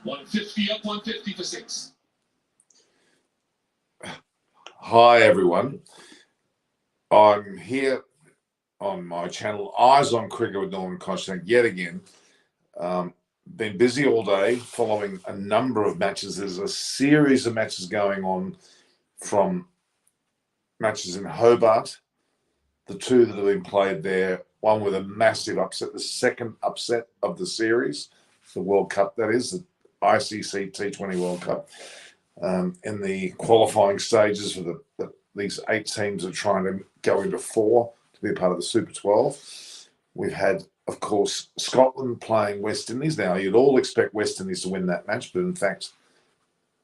150 up, 150 for 6. Hi everyone, I'm here on my channel Eyes on Cricket with Norman Kosnak yet again. Been busy all day following a number of matches. There's a series of matches going on, from matches in Hobart, the two that have been played there, one with a massive upset, the second upset of the series, the World Cup, that is, the Icc T20 World Cup. In the qualifying stages for these 8 teams are trying to go into 4 to be a part of the Super 12. We've had, of course, Scotland playing West Indies. Now, you'd all expect West Indies to win that match, but in fact,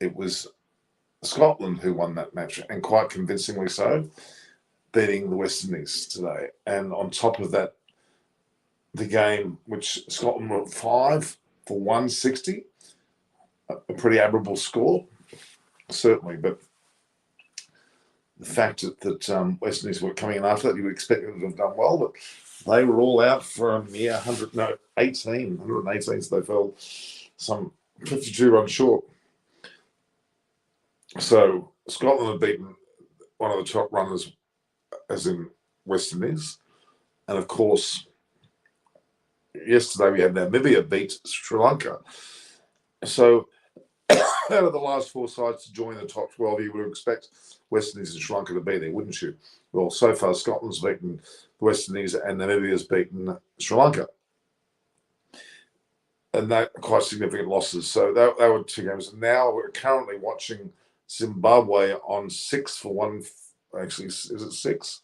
it was Scotland who won that match, and quite convincingly so, beating the West Indies today. And on top of that, the game, which Scotland were 5 for 160, a pretty admirable score, certainly, but the fact that West Indies were coming in after that, you would expect them to have done well, but they were all out for 118, so they fell some 52 runs short. So Scotland have beaten one of the top runners, as in West Indies, and of course, yesterday we had Namibia beat Sri Lanka. So out of the last 4 sides to join the top 12, you would expect West Indies and Sri Lanka to be there, wouldn't you? Well, so far Scotland's beaten the West Indies and Namibia's beaten Sri Lanka. And that quite significant losses. So that were 2 games. Now we're currently watching Zimbabwe on 6 for 1. Actually, is it 6?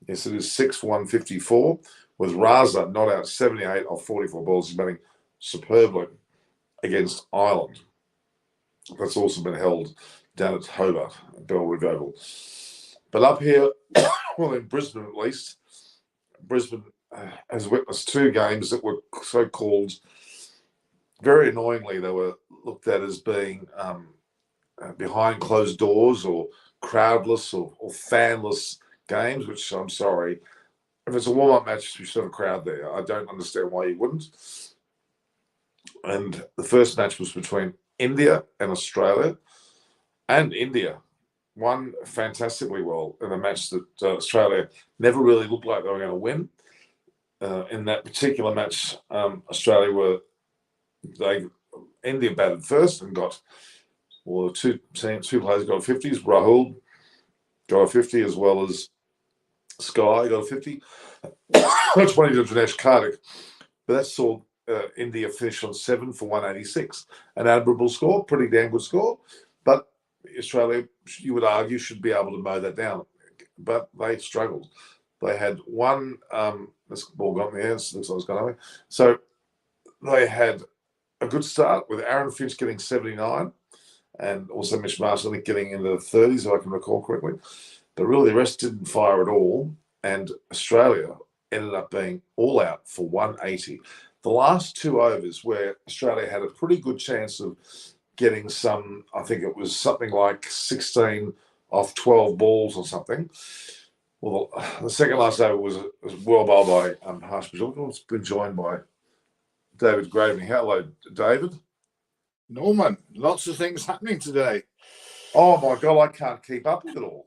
Yes, it is 6 for 154, with Raza not out 78 off 44 balls. He's batting superbly against Ireland. That's also been held down at Hobart, Belridge Oval. But up here, well, in Brisbane at least, Brisbane has witnessed 2 games that were so-called, very annoyingly, they were looked at as being behind closed doors or crowdless or fanless games, which I'm sorry. If it's a warm-up match, you should have a crowd there. I don't understand why you wouldn't. And the first match was between India and Australia, and India won fantastically well in a match that Australia never really looked like they were going to win. In that particular match, India batted first and got, well, two players got 50s. Rahul got a 50, as well as Sky got a 50. 20 to Dinesh Karthik. But that saw India finish on 7 for 186. An admirable score, pretty damn good score. But Australia, you would argue, should be able to mow that down. But they struggled. They had one, this ball got in the air, looks like it's gone away. So they had a good start with Aaron Finch getting 79 and also Mitch Marshall getting into the 30s, if I can recall correctly. But really, the rest didn't fire at all. And Australia ended up being all out for 180. The last 2 overs, where Australia had a pretty good chance of getting some, I think it was something like 16 off 12 balls or something. Well, the second last over was well bowled by Harsh Bajul. It's been joined by David Graveney. Hello, David. Norman, lots of things happening today. Oh my God, I can't keep up with it all.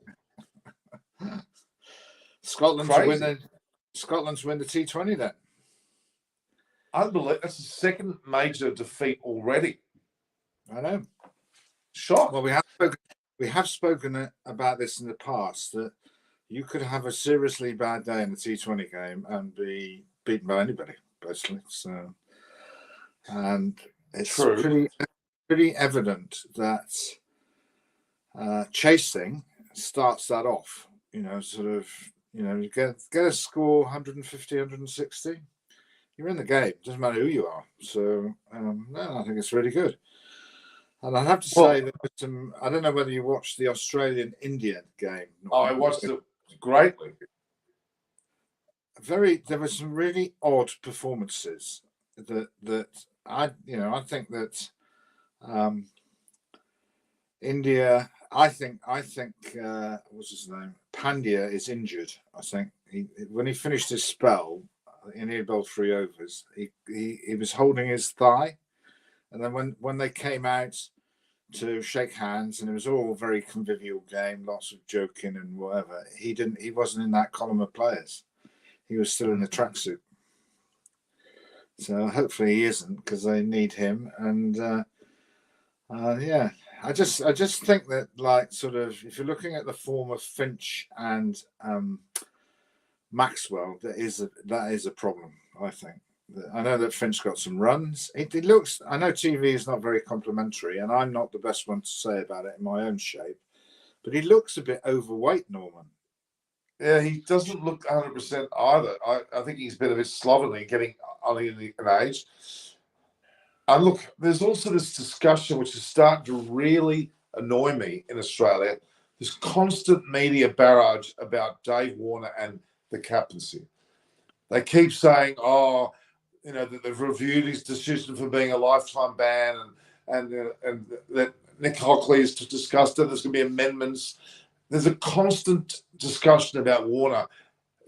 Scotland to win the T20 then. Unbelievable. That's the second major defeat already. I know. Shock. Well, we have spoken about this in the past, that you could have a seriously bad day in the T20 game and be beaten by anybody, basically. So, and it's pretty evident that chasing starts that off. You get a score 150, 160. You're in the game. Doesn't matter who you are. So, I think it's really good. And I have to say that I don't know whether you watched the Australian-Indian game. Oh, I watched it greatly. There were some really odd performances that I think that India. I think what's his name? Pandya is injured. I think when he finished his spell, and he had bowled 3 overs, he was holding his thigh, And then when they came out to shake hands, and it was all very convivial game, lots of joking and whatever, he wasn't in that column of players. He was still in the tracksuit. So hopefully he isn't, because they need him. And yeah, I just think that, like, sort of, if you're looking at the form of Finch and Maxwell, that is a problem, I think. I know that Finch got some runs. It looks, I know TV is not very complimentary, and I'm not the best one to say about it in my own shape, but he looks a bit overweight, Norman. Yeah, he doesn't look 100% either. I think he's been a bit slovenly getting on in age. And look, there's also this discussion which is starting to really annoy me in Australia, this constant media barrage about Dave Warner and the captaincy. They keep saying, oh, you know, that they've reviewed his decision for being a lifetime ban, and that Nick Hockley has discussed it. There's going to be amendments. There's a constant discussion about Warner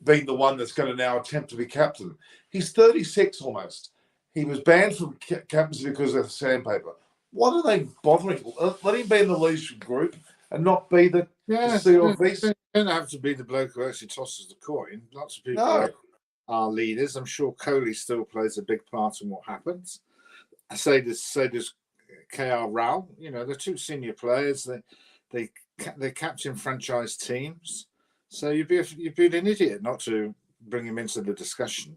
being the one that's going to now attempt to be captain. He's 36 almost. He was banned from captaincy because of sandpaper. What are they bothering? Let him be in the leadership group and not be the CLV. You don't have to be the bloke who actually tosses the coin. Lots of people are leaders. I'm sure Kohli still plays a big part in what happens. So does KR Rao. You know, they're two senior players. They captain franchise teams. So you'd be an idiot not to bring him into the discussion.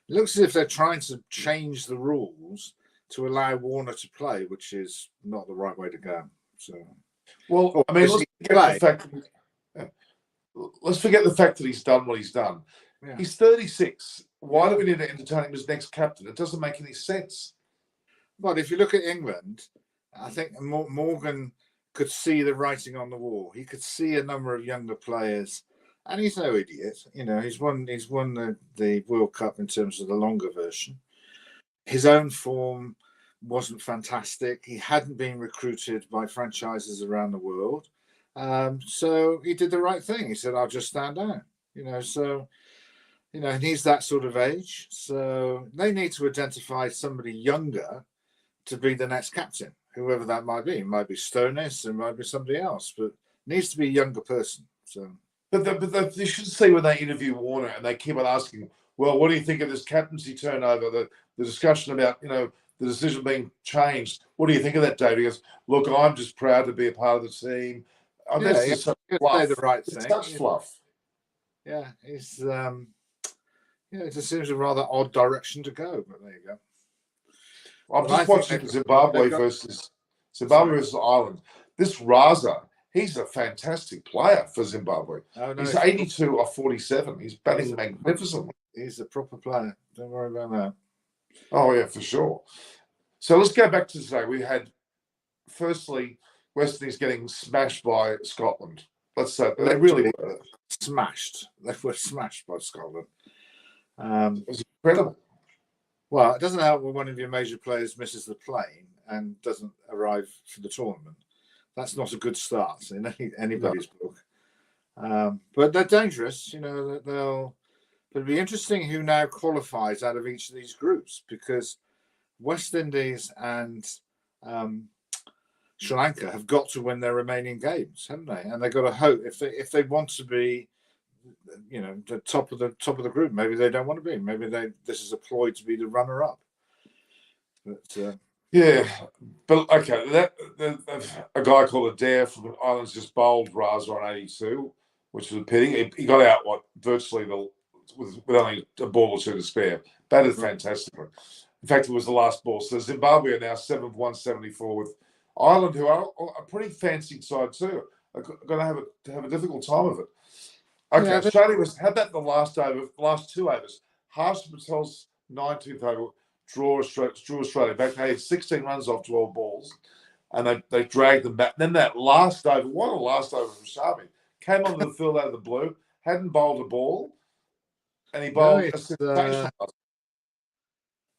It looks as if they're trying to change the rules to allow Warner to play, which is not the right way to go. So, well, I mean, let's forget the fact that he's done what he's done. Yeah. He's 36. Why do we need to entertain him as next captain? It doesn't make any sense. But if you look at England, I think Morgan could see the writing on the wall. He could see a number of younger players, and he's no idiot. You know, he's won the World Cup in terms of the longer version. His own form wasn't fantastic. He hadn't been recruited by franchises around the world. So he did the right thing. He said, I'll just stand down. You know, so, you know, and he's that sort of age. So they need to identify somebody younger to be the next captain, whoever that might be. It might be Stonis, it might be somebody else, but it needs to be a younger person. So, but they should see when they interview Warner and they keep on asking, well, what do you think of this captaincy turnover? The discussion about, you know, the decision being changed. What do you think of that, Dave? He goes, look, I'm just proud to be a part of the team. Oh, yeah, that's just such fluff. Say the right thing. It's such fluff. Yeah, he's it just seems a rather odd direction to go, but there you go. I'm just watching Zimbabwe versus Ireland. This Raza, he's a fantastic player for Zimbabwe. Oh, no, he's 82 or 47. He's batting magnificently. He's a proper player. Don't worry about that. Oh, yeah, for sure. So let's go back to today. We had, firstly, West Indies getting smashed by Scotland. Let's say they really were. Smashed. They were smashed by Scotland. It was incredible. Well, it doesn't help when one of your major players misses the plane and doesn't arrive for the tournament. That's not a good start in anybody's book. But they're dangerous. You know, it'll be interesting who now qualifies out of each of these groups, because West Indies and Sri Lanka have got to win their remaining games, haven't they? And they've got to hope if they want to be, you know, the top of the group. Maybe they don't want to be. Maybe this is a ploy to be the runner-up. But yeah, but okay, a guy called Adair from the Islands just bowled Raza on 82, which was a pity. He got out virtually with only a ball or two to spare. Batted fantastically. In fact, it was the last ball. So Zimbabwe are now 7 for 174 with Ireland, who are a pretty fancied side too. Are going to have a difficult time of it. Okay, yeah, Australia had that in the last two overs. Harsh Patel's 19th over drew Australia back. They had 16 runs off 12 balls, and they dragged them back. Then that last over, what a last over from Sharpie, came onto the field out of the blue, hadn't bowled a ball, and he bowled a sensational.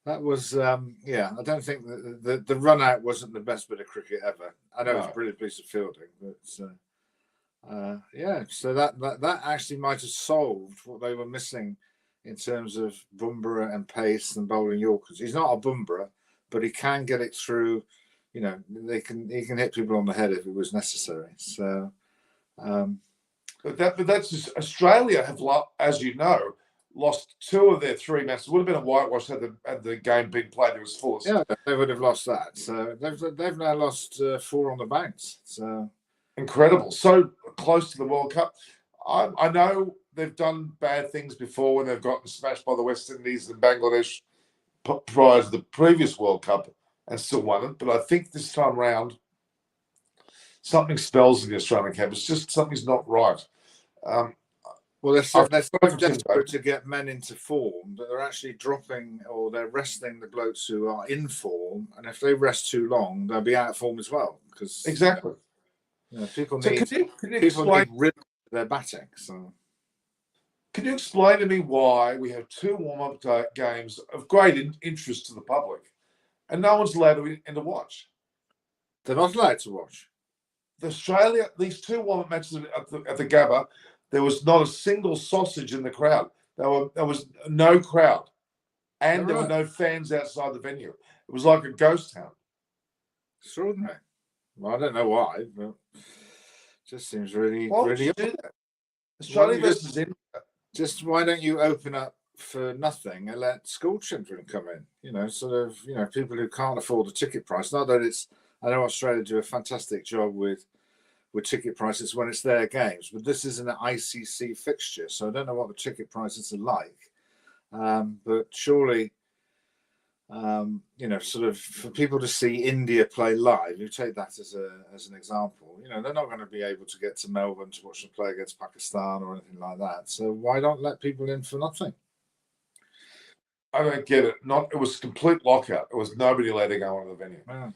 That was, I don't think the run out wasn't the best bit of cricket ever. I know it's a brilliant piece of fielding, but so that actually might have solved what they were missing in terms of Bumrah and pace and bowling Yorkers. He's not a Bumrah, but he can get it through. You know, he can hit people on the head if it was necessary. So, but that's just, Australia have, as you know, lost 2 of their 3 matches. It would have been a whitewash had the game been played. It was full. Yeah, they would have lost that. So they've now lost 4 on the bounce. So incredible, so close to the World Cup. I know they've done bad things before when they've gotten smashed by the West Indies and Bangladesh prior to the previous World Cup and still won it. But I think this time round, something spells in the Australian camp. It's just something's not right. Well, they're so desperate to get men into form that they're actually dropping or they're resting the blokes who are in form. And if they rest too long, they'll be out of form as well. Because exactly, you know, people so need rhythm to their batting. So, can you explain to me why we have 2 warm-up games of great interest to the public, and no one's allowed to watch? They're not allowed to watch. These 2 warm-up matches at the Gabba. There was not a single sausage in the crowd. There was no crowd. And there were no fans outside the venue. It was like a ghost town. Extraordinary. Well, I don't know why, but it just seems really... Why would you do that? Australia versus India. Just why don't you open up for nothing and let school children come in? You know, sort of, you know, people who can't afford the ticket price. Not that it's... I know Australia do a fantastic job with ticket prices when it's their games, but this is an ICC fixture, so I don't know what the ticket prices are like. But surely, you know, sort of for people to see India play live, you take that as an example. You know, they're not going to be able to get to Melbourne to watch them play against Pakistan or anything like that. So why don't let people in for nothing? I don't get it. It was complete lockout. It was nobody allowed to go into the venue. Well,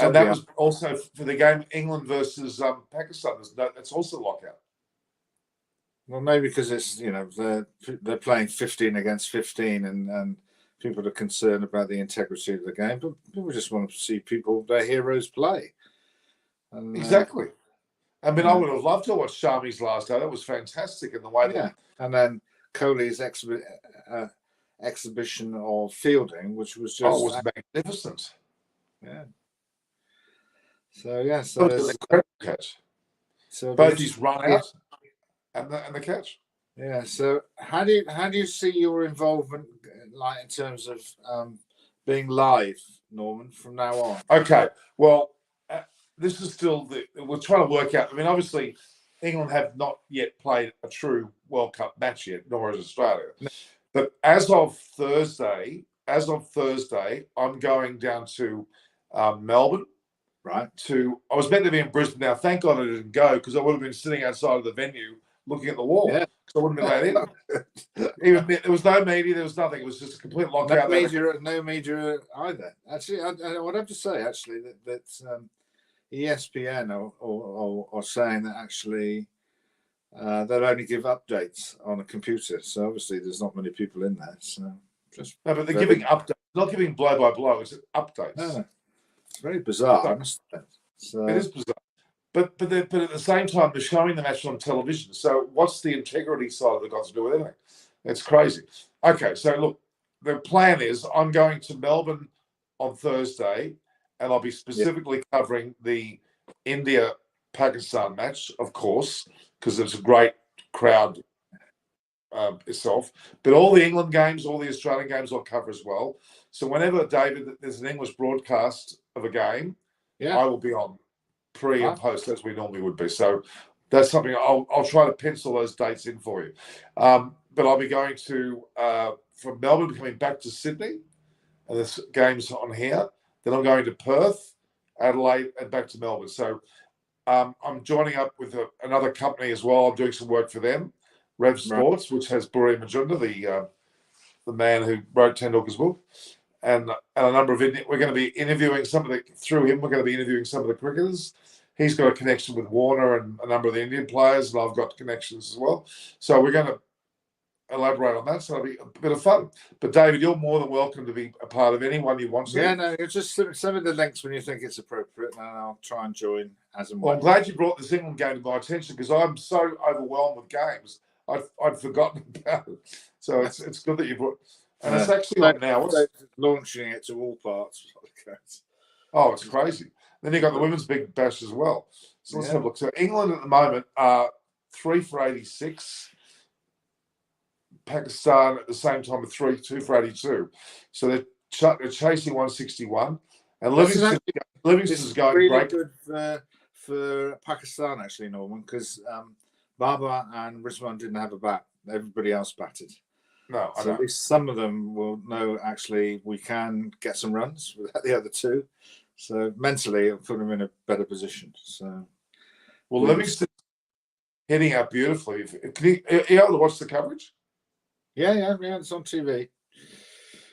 and that was also for the game England versus Pakistan. That's also lockout. Well, maybe because it's, you know, they're playing 15 against 15 and people are concerned about the integrity of the game, but people just want to see their heroes play. And, exactly. I mean, I would have loved to watch Shami's last day. That was fantastic in the way that... And then Kohli's exhibition of fielding, which was just... was magnificent. Yeah. So there's an incredible catch. So both his run out and the catch. Yeah. So how do you see your involvement, like in terms of being live, Norman, from now on? Okay. Well, this is still we're trying to work out. I mean, obviously, England have not yet played a true World Cup match yet, nor has Australia. No. But as of Thursday, I'm going down to Melbourne. Right. I was meant to be in Brisbane. Now, thank God I didn't go because I would have been sitting outside of the venue looking at the wall. Yeah. Because I wouldn't have been allowed in. There was no media. There was nothing. It was just a complete lockout. No media either. Actually, I would have to say that ESPN are saying that actually they'll only give updates on a computer. So obviously, there's not many people in there. So but they're giving updates, not giving blow by blow. It's updates. No. It's very bizarre. So, it is bizarre. But at the same time, they're showing the match on television. So what's the integrity side of the got to do with anything? It's crazy. Okay, so look, the plan is I'm going to Melbourne on Thursday, and I'll be specifically covering the India-Pakistan match, of course, because it's a great crowd itself. But all the England games, all the Australian games I'll cover as well. So whenever, David, there's an English broadcast of a game, I will be on pre and post as we normally would be. So that's something I'll try to pencil those dates in for you. But I'll be going to from Melbourne, coming back to Sydney, and this game's on here. Then I'm going to Perth, Adelaide, and back to Melbourne. So I'm joining up with another company as well. I'm doing some work for them, Rev Sports, which has Buri Majunda, the man who wrote Tendulkar's book. And a number of we're going to be interviewing through him. We're going to be interviewing some of the cricketers. He's got a connection with Warner and a number of the Indian players, and I've got connections as well. So we're going to elaborate on that. So it'll be a bit of fun. But David, you're more than welcome to be a part of anyone you want to. Yeah, no, it's just send me the links when you think it's appropriate, and I'll try and join as and when. Well, I'm glad you brought this England game to my attention because I'm so overwhelmed with games. I'd forgotten about it. So it's good that you brought. And it's actually on now. Launching it to all parts. Oh, it's crazy. Then you got the women's big bash as well. So let's have a look. So England at the moment are 3 for 86. Pakistan at the same time are 2 for 82. So they're chasing 161. And Livingston's going really great. Good for Pakistan, actually, Norman, because Baba and Rizwan didn't have a bat. Everybody else batted. No, I so know. At least some of them will know, actually, we can get some runs without the other two. So mentally, it'll put them in a better position. So, well, Livingston heading out beautifully. Can you able to watch the coverage? Yeah, it's on TV.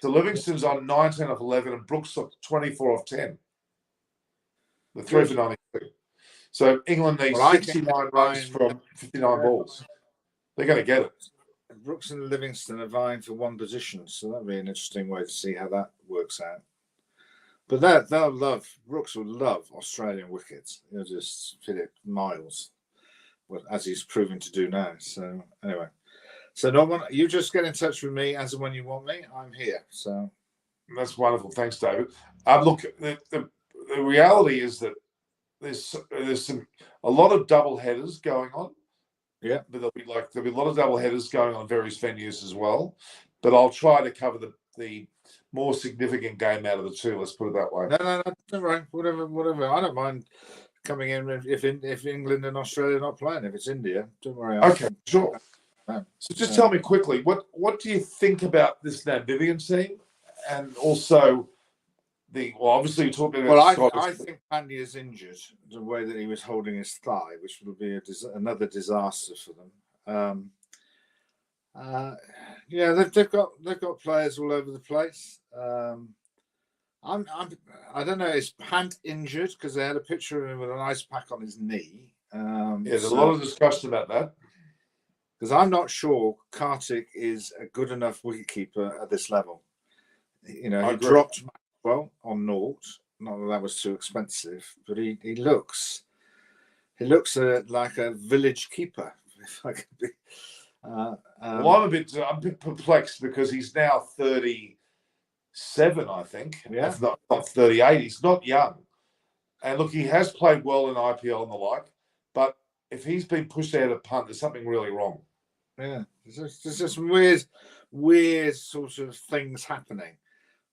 So Livingston's on 19 off 11 and Brooks on 24 off 10. The 3 for 92. So England needs 69 runs from 59 balls. They're going to get it. Brooks and Livingston are vying for one position, so that'll be an interesting way to see how that works out. But Brooks will love Australian wickets. He'll just hit it miles, as he's proving to do now. So anyway, so Norman, you just get in touch with me as and when you want me. I'm here. So that's wonderful. Thanks, David. Look, the reality is that there's a lot of double headers going on. Yeah, but there'll be a lot of double headers going on various venues as well. But I'll try to cover the more significant game out of the two. Let's put it that way. No, don't worry. Whatever. I don't mind coming in if England and Australia are not playing. If it's India, don't worry. Okay, sure. So just tell me quickly, what do you think about this Namibian team, and also obviously you're talking about. Well, I think Pandya's injured the way that he was holding his thigh, which will be another disaster for them. They've got players all over the place. I don't know. Is Pant injured? Because they had a picture of him with an ice pack on his knee. There's a lot of discussion about that. Because I'm not sure Kartik is a good enough wicketkeeper at this level. He dropped well on naught. Not that was too expensive, but he looks like a village keeper. If I could be. Well, I'm a bit perplexed because he's now 37, I think. Yeah, if not 38. He's not young, and look, he has played well in IPL and the like. But if he's been pushed out of punt, there's something really wrong. Yeah, there's just weird sort of things happening.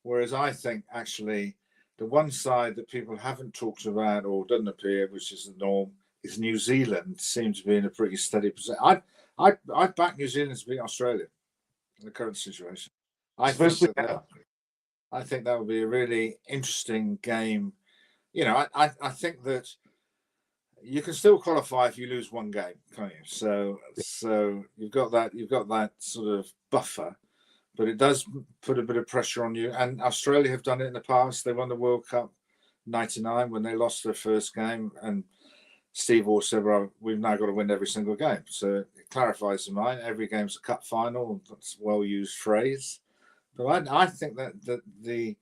Whereas I think actually the one side that people haven't talked about or doesn't appear, which is the norm, is New Zealand seems to be in a pretty steady position. I'd back New Zealand to beat Australia in the current situation. Especially now. I think that would be a really interesting game. I think that you can still qualify if you lose one game, can't you? So you've got that sort of buffer, but it does put a bit of pressure on you. And Australia have done it in the past. They won the World Cup '99 when they lost their first game, and Steve Orr said, "Well, we've now got to win every single game." So it clarifies the mind. Every game's a cup final. That's a well-used phrase. But I think that the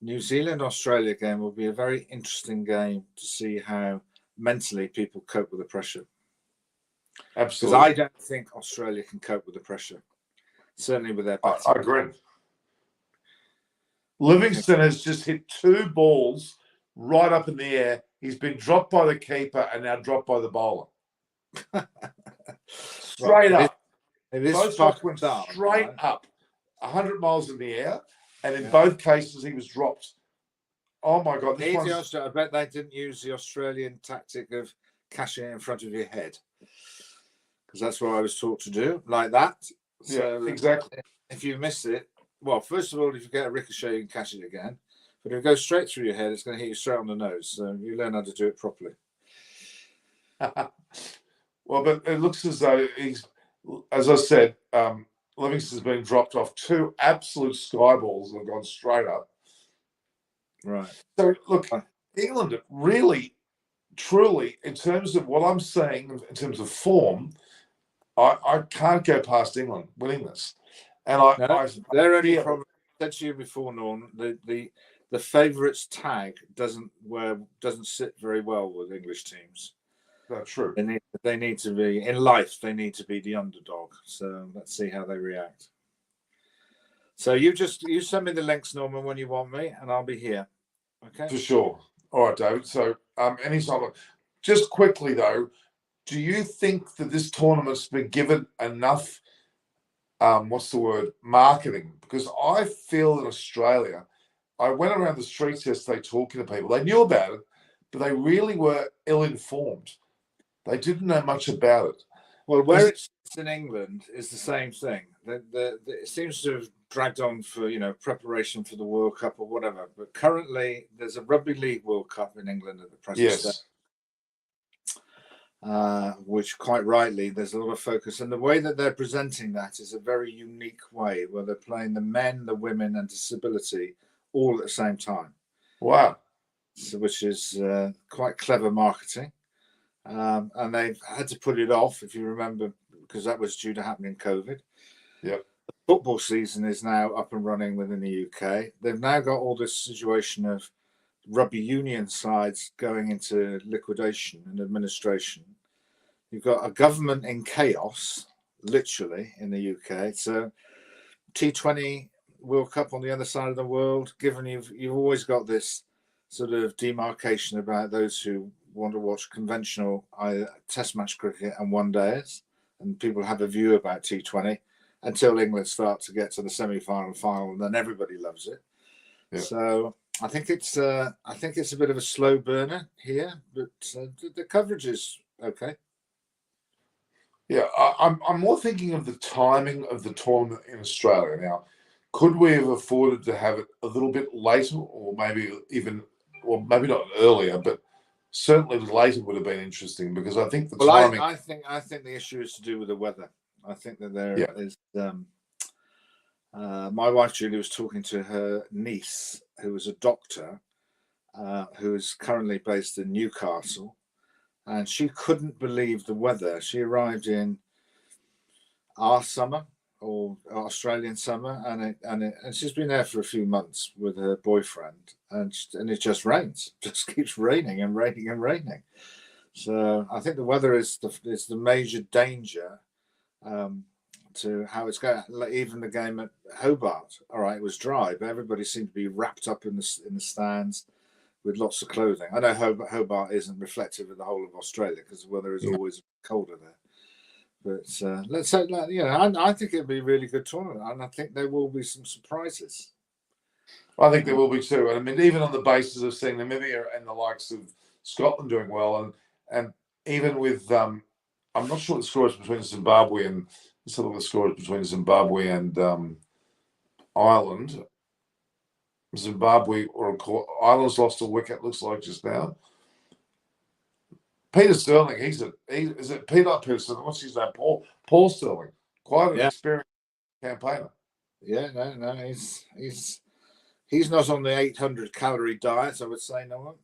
New Zealand-Australia game will be a very interesting game to see how mentally people cope with the pressure. Absolutely. Because I don't think Australia can cope with the pressure. Certainly with their batting. I agree. Livingston has just hit 2 balls right up in the air. He's been dropped by the keeper and now dropped by the bowler. Straight up. Both shots went straight up, 100 miles in the air, and in both cases he was dropped. Oh my God! I bet they didn't use the Australian tactic of cashing it in front of your head, because that's what I was taught to do, like that. So exactly. If you miss it, well, first of all, if you get a ricochet, you can catch it again. But if it goes straight through your head, it's going to hit you straight on the nose. So you learn how to do it properly. Well, but it looks as though he's, as I said, Livingston's been dropped off 2 absolute sky balls that have gone straight up. Right. So look, England really, truly, in terms of what I'm saying, in terms of form, I can't go past England winning this. And their only problem, I said to you before, Norm, the favourites tag doesn't sit very well with English teams. That's true. They need to be in life. They need to be the underdog. So let's see how they react. So you send me the links, Norman, when you want me, and I'll be here. Okay. For sure. All right, David. So, anytime. Just quickly though, do you think that this tournament's been given enough? What's the word? Marketing. Because I feel in Australia, I went around the streets yesterday talking to people. They knew about it, but they really were ill-informed. They didn't know much about it. Well, where it's in England is the same thing. It seems to have dragged on for preparation for the World Cup or whatever. But currently, there's a Rugby League World Cup in England at the present stage, which quite rightly there's a lot of focus. And the way that they're presenting that is a very unique way, where they're playing the men, the women, and disability all at the same time. Wow. So, which is quite clever marketing. And they've had to put it off, if you remember, because that was due to happen in COVID. Yeah. The football season is now up and running within the UK. They've now got all this situation of rugby union sides going into liquidation and administration. You've got a government in chaos, literally, in the UK. So T20 World Cup on the other side of the world, given you've always got this sort of demarcation about those who want to watch conventional test match cricket and one days, and people have a view about T20 until England start to get to the semi-final, final, and then everybody loves it. Yeah. So I think it's a bit of a slow burner here, but the coverage is okay. Yeah, I'm more thinking of the timing of the tournament in Australia. Now, could we have afforded to have it a little bit later, or maybe maybe not earlier, but certainly later would have been interesting, because I think the timing. I think the issue is to do with the weather. I think that there is. My wife Julie was talking to her niece, who was a doctor, who is currently based in Newcastle, and she couldn't believe the weather. She arrived in our summer, or Australian summer, and she's been there for a few months with her boyfriend, and it just rains, just keeps raining and raining and raining. So I think the weather is the major danger to how it's going. Even the game at Hobart, all right, it was dry, but everybody seemed to be wrapped up in the stands with lots of clothing. I know Hobart isn't reflective of the whole of Australia, because the weather is always colder there. But let's say that, I think it'll be a really good tournament, and I think there will be some surprises. I think there will be too. And I mean, even on the basis of seeing Namibia and the likes of Scotland doing well, and even with I'm not sure the scores between Zimbabwe and let's look at the scores between Zimbabwe and Ireland. Zimbabwe Ireland's lost a wicket, looks like, just now. Peter Sterling, is it Peter Peterson? What's his name? Paul Sterling. Quite an experienced campaigner. Yeah, no, he's not on the 800-calorie diet, I would say, no one.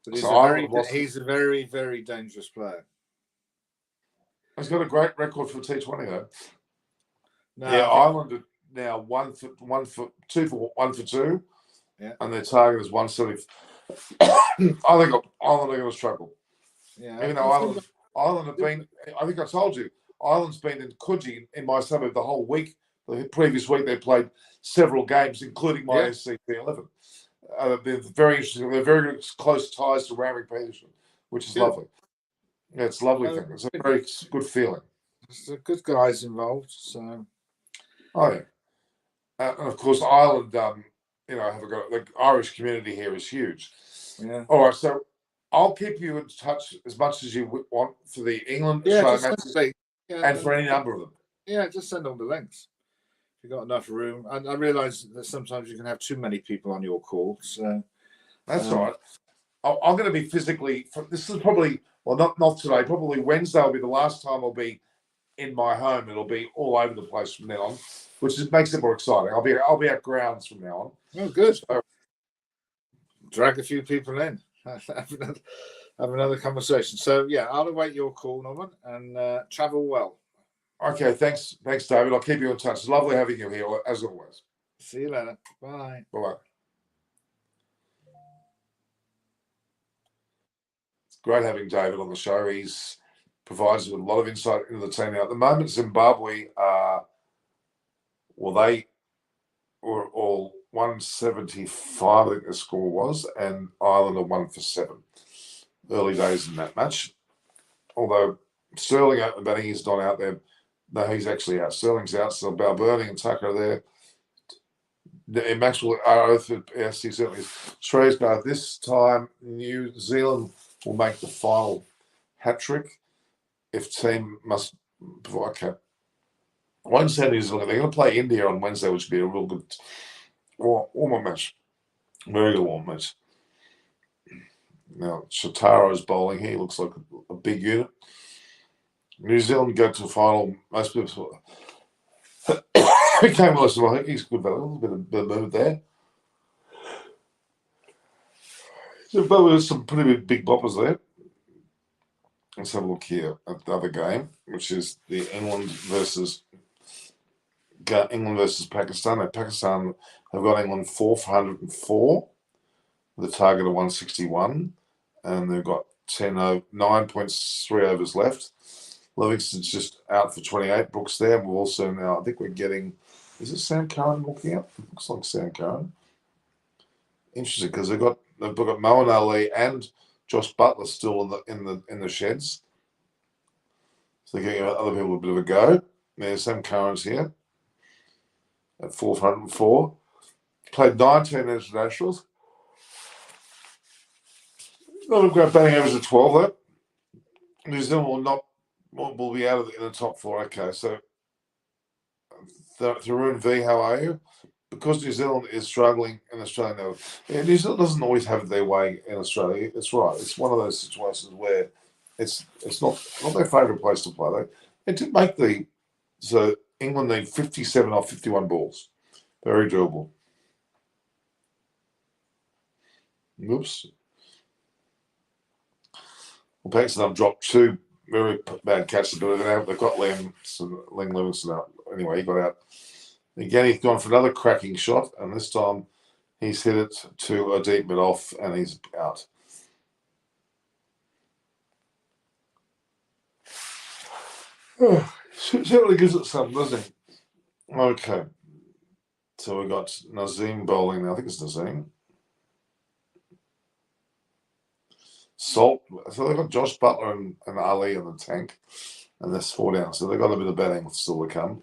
But he's a very, very dangerous player. He's got a great record for T20 though. No, yeah, Ireland are now 1 for 2. Yeah, and their target is 170. I think Ireland are going to struggle. Yeah, even though Ireland have been. I think I told you, Ireland's been in Coogee in my suburb the whole week. The previous week they played several games, including my SC T11. They're very interesting. They're very close ties to Rowing Peterson, which is lovely. Yeah, it's a lovely thing. It's a very good feeling. There's good guys involved. So, and of course Ireland. Have the Irish community here is huge. Yeah. All right, so I'll keep you in touch as much as you want for the England matches, and for any number of them. Yeah, just send all the links. If you've got enough room. And I realise that sometimes you can have too many people on your call. So that's all right. I'm going to be physically. This is probably not today. Probably Wednesday will be the last time I'll be in my home. It'll be all over the place from now on, which makes it more exciting. I'll be at grounds from now on. Oh, good. So, drag a few people in. Have another conversation. So yeah, I'll await your call, Norman, and travel well. Okay, thanks, David. I'll keep you in touch. It's lovely having you here, as always. See you later. Bye. Bye. It's great having David on the show. He's provides us with a lot of insight into the team. Now, at the moment, Zimbabwe are Well, they were all 175, I think the score was, and Ireland are 1 for 7. Early days in that match. Although Sterling out the batting, he's not out there. No, he's actually out. Sterling's out, so Balbirnie and Tucker are there. Maxwell are SC certainly is. Australia's got this time. New Zealand will make the final hat trick if team must. Okay. Wednesday, New Zealand. They're going to play India on Wednesday, which will be a real good warm match. Very good warm match. Now, Shataro's bowling. He looks like a big unit. New Zealand go to the final. Most people. He came with us. I think he's good. A little bit of move there. But there's some pretty big boppers there. Let's have a look here at the other game, which is the England versus Pakistan. Now, Pakistan have got England 4 for 104 with a target of 161, and they've got 9.3 overs left. Livingston's just out for 28. Brooks there. We're also now, I think we're getting, is it Sam Curran walking out? It looks like Sam Curran. Interesting, because they've got Moeen Ali and Josh Butler still in the sheds. So they're giving other people a bit of a go. There's Sam Curran's here at 404. Played 19 internationals. Not a great batting average of 12 though. New Zealand will be out in the top 4. Okay, so Tharoon V, how are you? Because New Zealand is struggling in Australia now. Yeah, New Zealand doesn't always have their way in Australia. It's right. It's one of those situations where it's not their favourite place to play. They did make so England need 57 off 51 balls. Very doable. Oops. Well, Pakistan have dropped 2 very bad catches, but they've got Ling Livingston out. Anyway, he got out. Again, he's gone for another cracking shot, and this time he's hit it to a deep mid off, and he's out. Oh, certainly gives it some, doesn't he? Okay. So we've got Nazim bowling now. I think it's Nazim. Salt. So they've got Josh Butler and Ali in the tank, and that's 4 down. So they've got a bit of batting still to come.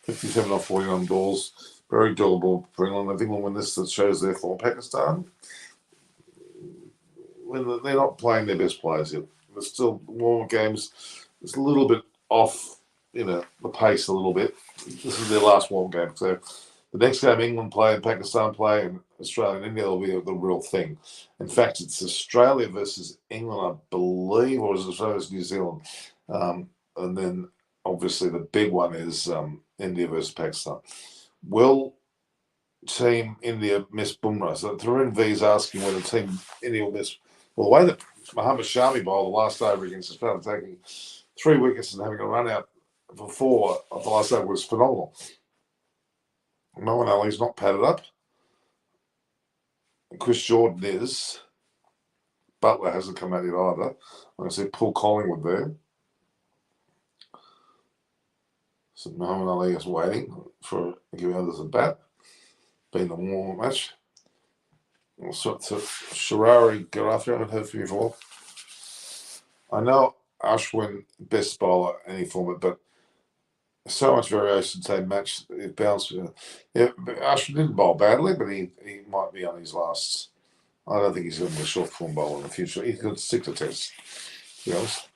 57 off 41 balls. Very doable for England. I think we'll win this. That shows their form. Pakistan, when they're not playing their best players yet. There's still more games. It's a little bit off, the pace a little bit. This is their last warm game. So the next game England play and Pakistan play and Australia and India will be the real thing. In fact, it's Australia versus England, I believe, or is it Australia versus New Zealand? And then obviously the big one is India versus Pakistan. Will Team India miss Bumrah? So Tarun V is asking whether Team India will miss. Well, the way that Mohammad Shami bowled the last over against Australia, taking 3 wickets and having a run out for 4 of the last over was phenomenal. Moeen Ali's not padded up. Chris Jordan is. Butler hasn't come out yet either. I'm going to see Paul Collingwood there. So Moeen Ali is waiting for giving others a bat. Been the warm match. So Sharari Garafi, I haven't heard from you before. I know Ashwin, best bowler, any format, but so much variation same match. It bounced. Yeah, Ashwin didn't bowl badly, but he might be on his last. I don't think he's going to be a short form bowler in the future. He could stick to tests, to be honest.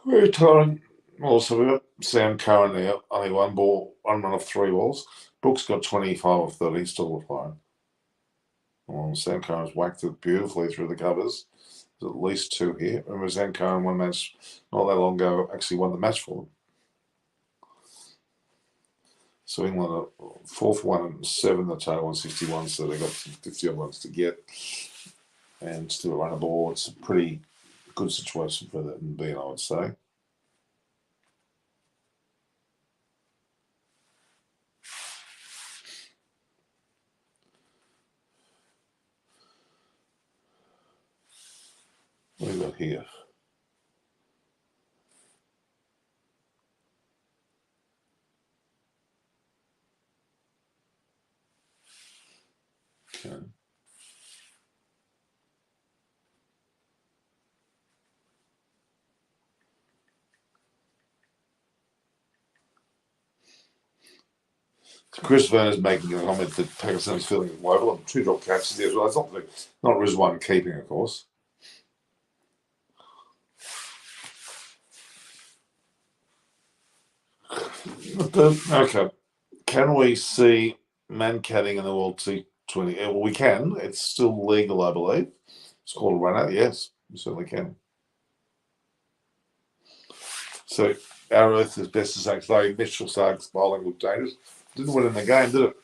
Very tiring. Also, we've got Sam Curran there, only 1 run off 3 balls. Brooks got 25 off 30, still flying. Well, Sam Curran's whacked it beautifully through the covers. There's at least 2 here. Remember, Sam Curran, 1 match not that long ago, actually won the match for them. So England are 4 for 107, the total 161, so they've got 50 odd ones to get. And still run a ball. It's a pretty good situation for them to be in, I would say. What have we got here? Okay. Chris Verner's making a comment that Pakistan's feeling woeful. 2 drop catches there as well. It's not Rizwan keeping, of course. Okay. Can we see man-catting in the World T20? Yeah, well, we can. It's still legal, I believe. It's called a run-out. Yes, we certainly can. So our Earth is best to say, though Mitchell Stark's bowling looked dangerous. Didn't win in the game, did it?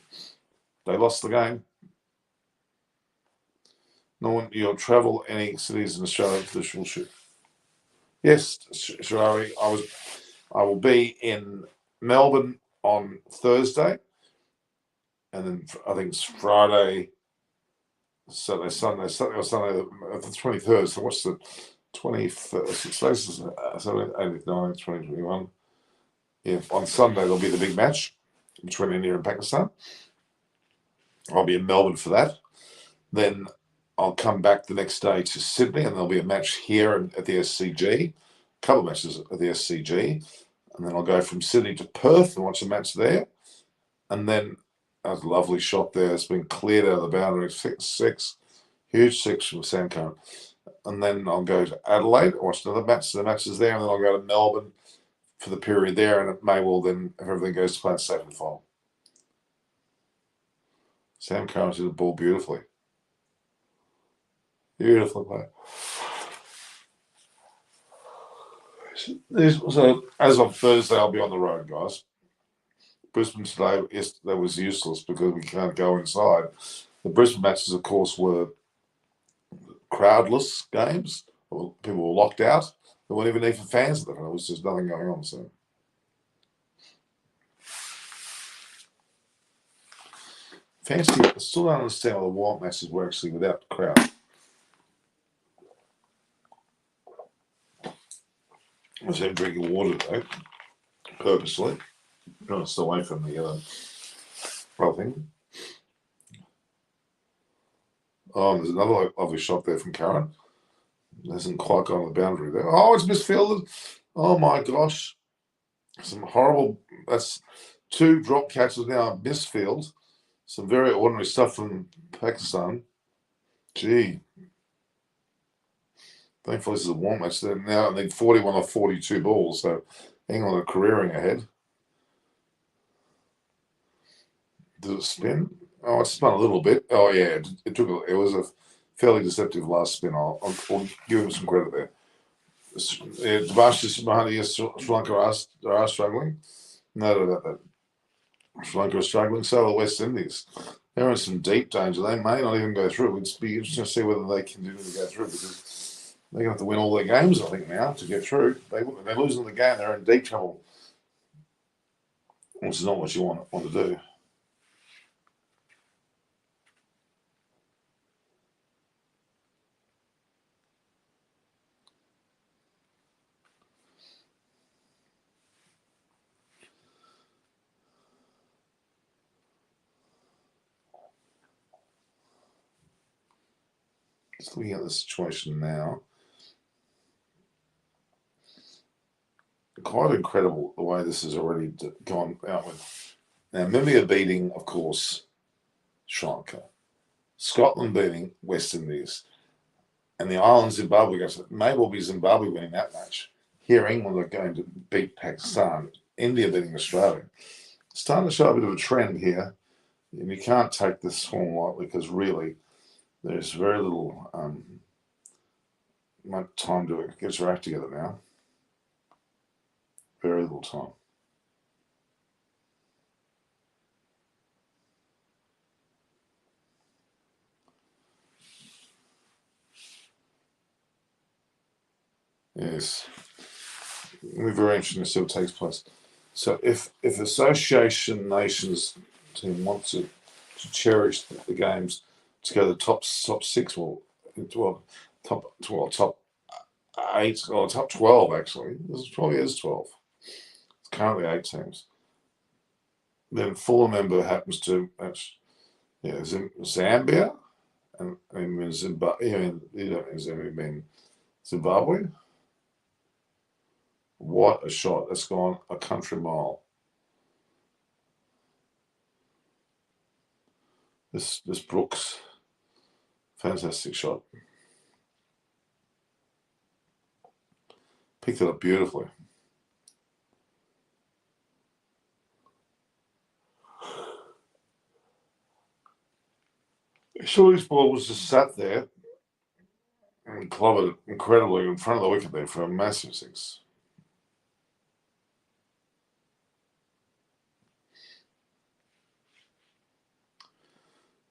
They lost the game. No one, you'll travel any cities in Australia for the short shoot. Yes, Sharari, I will be in Melbourne on Thursday, and then I think it's Friday, Saturday, Sunday, or Sunday, the 23rd. So what's the 21st? 6 days, Saturday, 8th, 9th, 2021. Yeah, on Sunday there'll be the big match between India and Pakistan. I'll be in Melbourne for that. Then I'll come back the next day to Sydney, and there'll be a match here at the SCG, a couple of matches at the SCG, and then I'll go from Sydney to Perth and watch a match there. And then that was a lovely shot there. It's been cleared out of the boundary. Six, huge 6 from Sam Curran. And then I'll go to Adelaide, watch another match. The match is there, and then I'll go to Melbourne for the period there, and it may well then, if everything goes to plan, safe and final. Sam Curran did the ball beautifully. Beautiful play. So, as of Thursday, I'll be on the road, guys. Brisbane today, yesterday was useless because we can't go inside. The Brisbane matches, of course, were crowdless games. People were locked out. There weren't even fans of them. There was just nothing going on. So, fancy. I still don't understand why the Wild matches were actually without the crowd. I was drinking water today, purposely. Trying to stay away from the other thing. Oh, there's another lovely shot there from Curran. Hasn't quite gone on the boundary there. Oh, it's misfielded. Oh my gosh. Some horrible, that's 2 drop catches now, misfield. Some very ordinary stuff from Pakistan. Gee. Thankfully, this is a warm match. They're now, I think, 41 or 42 balls, so England are careering ahead. Did it spin? Oh, it spun a little bit. Oh, yeah, it was a fairly deceptive last spin. I'll give him some credit there. Devashish Mahani, Sri Lanka are struggling. No doubt about that. Sri Lanka are struggling. So are the West Indies. They're in some deep danger. They may not even go through. It'd be interesting to see whether they continue to go through, because they're going to have to win all their games, I think, now to get through. They're losing the game. They're in deep trouble, which is not what you want to do. Just looking at the situation now. Quite incredible the way this has already gone out with. Now, Namibia beating, of course, Sri Lanka. Scotland beating West Indies. And the island Zimbabwe goes, may well be Zimbabwe winning that match. Here, England are going to beat Pakistan. India beating Australia. Starting to show a bit of a trend here. And you can't take this form lightly, because really there's very little time to get your act together now. Very little time. Yes. It'll be very interesting to see what takes place. So if Association Nations team wants to cherish the games to go to the top 6, top 8 or top 12 actually. This probably is 12. It's currently 8 teams. Then full member happens to Yeah, Zambia and Zimbabwe. You don't mean Zambia, you mean Zimbabwe. What a shot! That's gone a country mile. This Brooks, fantastic shot. Picked it up beautifully. Shorty's ball was just sat there and clobbered it incredibly in front of the wicket there for a massive six.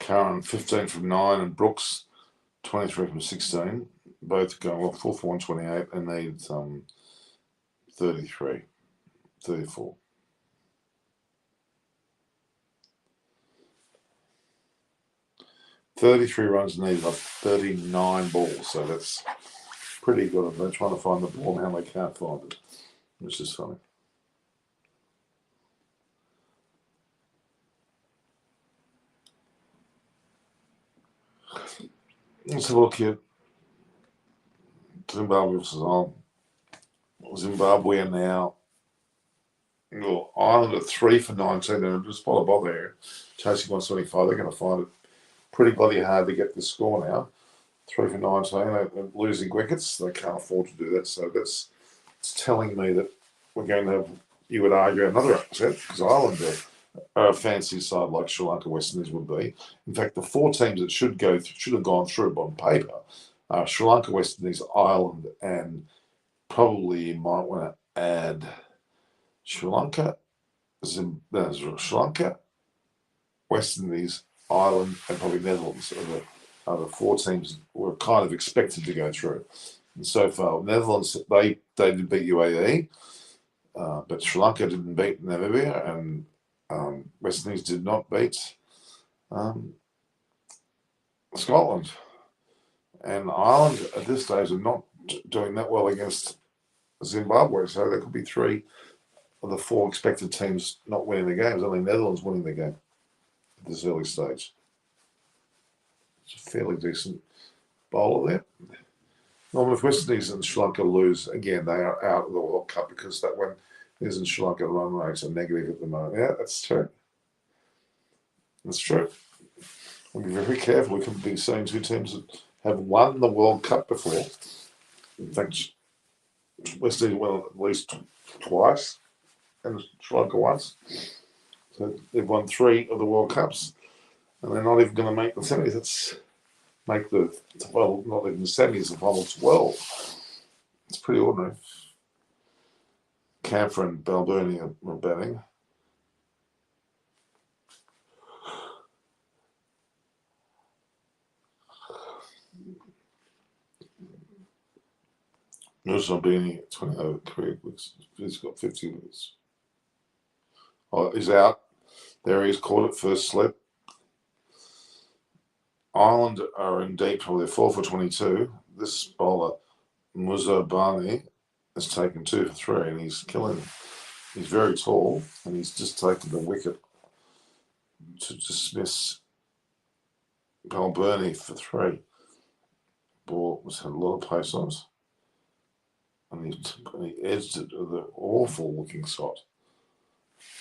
Curran 15 from 9 and Brooks 23 from 16. Both going well, 4 for 128 and need 33, 34. "33 runs needed off 39 balls, so that's pretty good. They're trying to find the ball now, they can't find it, which is funny. Let's have a look here. Zimbabwe versus Ireland. Zimbabwe are now. Well, Ireland are 3 for 19 and just spot a bother here. Chasing 175, they're going to find it pretty bloody hard to get the score now. 3 for 19, they're losing wickets. They can't afford to do that. So it's telling me that we're going to have, you would argue, another upset because Ireland are a fancy side like Sri Lanka, West Indies would be. In fact, the 4 teams that should have gone through on paper are Sri Lanka, West Indies, Ireland, and probably you might want to add Sri Lanka, West Indies, Ireland, and probably Netherlands are the 4 teams were kind of expected to go through. And so far, Netherlands, they did beat UAE, but Sri Lanka didn't beat Namibia, and West Indies did not beat Scotland. And Ireland at this stage are not doing that well against Zimbabwe, so there could be 3 of the 4 expected teams not winning the games. Only Netherlands winning the game at this early stage. It's a fairly decent bowler there. Normally, if West Indies and Sri Lanka lose, again, they are out of the World Cup because that one is in Sri Lanka, run rates are negative at the moment. Yeah, that's true. That's true. We'll be very careful. We can be seeing 2 teams that have won the World Cup before. In fact, West Indies won at least twice and Sri Lanka once. So they've won 3 of the World Cups and they're not even going to make the semis. That's make the, well, not even the semis, the final 12. It's pretty ordinary. Camphor and Balbirnie are batting. Zimbabwe 20 over career weeks. He's got 50 weeks. Oh, he's out. There he is, caught it first slip. Ireland are in deep trouble. They're 4 for 22. This bowler, Muzabani, has taken 2 for 3 and he's killing him. He's very tall and he's just taken the wicket to dismiss Balbirnie for 3. Ball was had a lot of pace on it. And he edged it with an awful looking shot.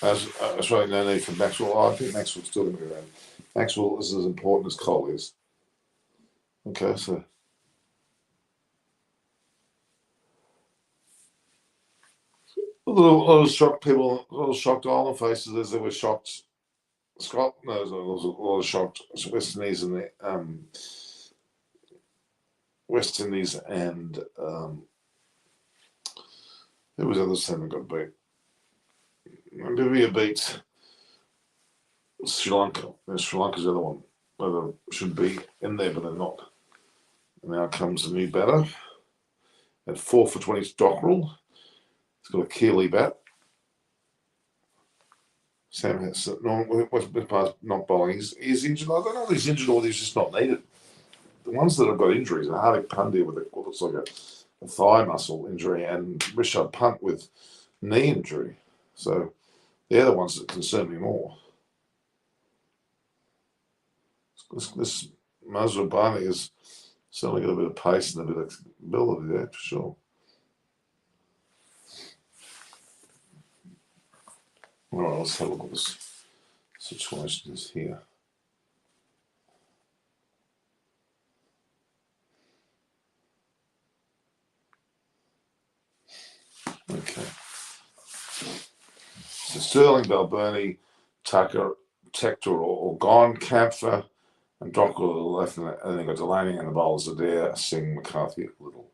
As really no need for Maxwell. I think Maxwell's still going to be around. Maxwell is as important as Cole is. Okay, so a little shocked people, a little shocked Ireland faces as they were shocked. Scott, no, there was a lot of shocked West Indies and the West Indies and who was the other team that got beat? Namibia beat Sri Lanka. And Sri Lanka's the other one. They should be in there, but they're not. And now comes the new batter at 4 for 20. Dockrell. He's got a Keeley bat. Sam has not bowling. He's injured. I don't know if he's injured or he's just not needed. The ones that have got injuries are Hardik Pandya with what looks like a thigh muscle injury and Rishabh Pant with knee injury. So they're the ones that concern me more. This Mazrabani has certainly got a bit of pace and a bit of ability there for sure. All right, let's have a look at this situation is here. Okay. So Sterling, Balboni, Tucker, Tector, or Gone, Kampfer, and Dockel to the left, and then you've got Delaney and the bowlers are there, Singh, McCarthy, Little.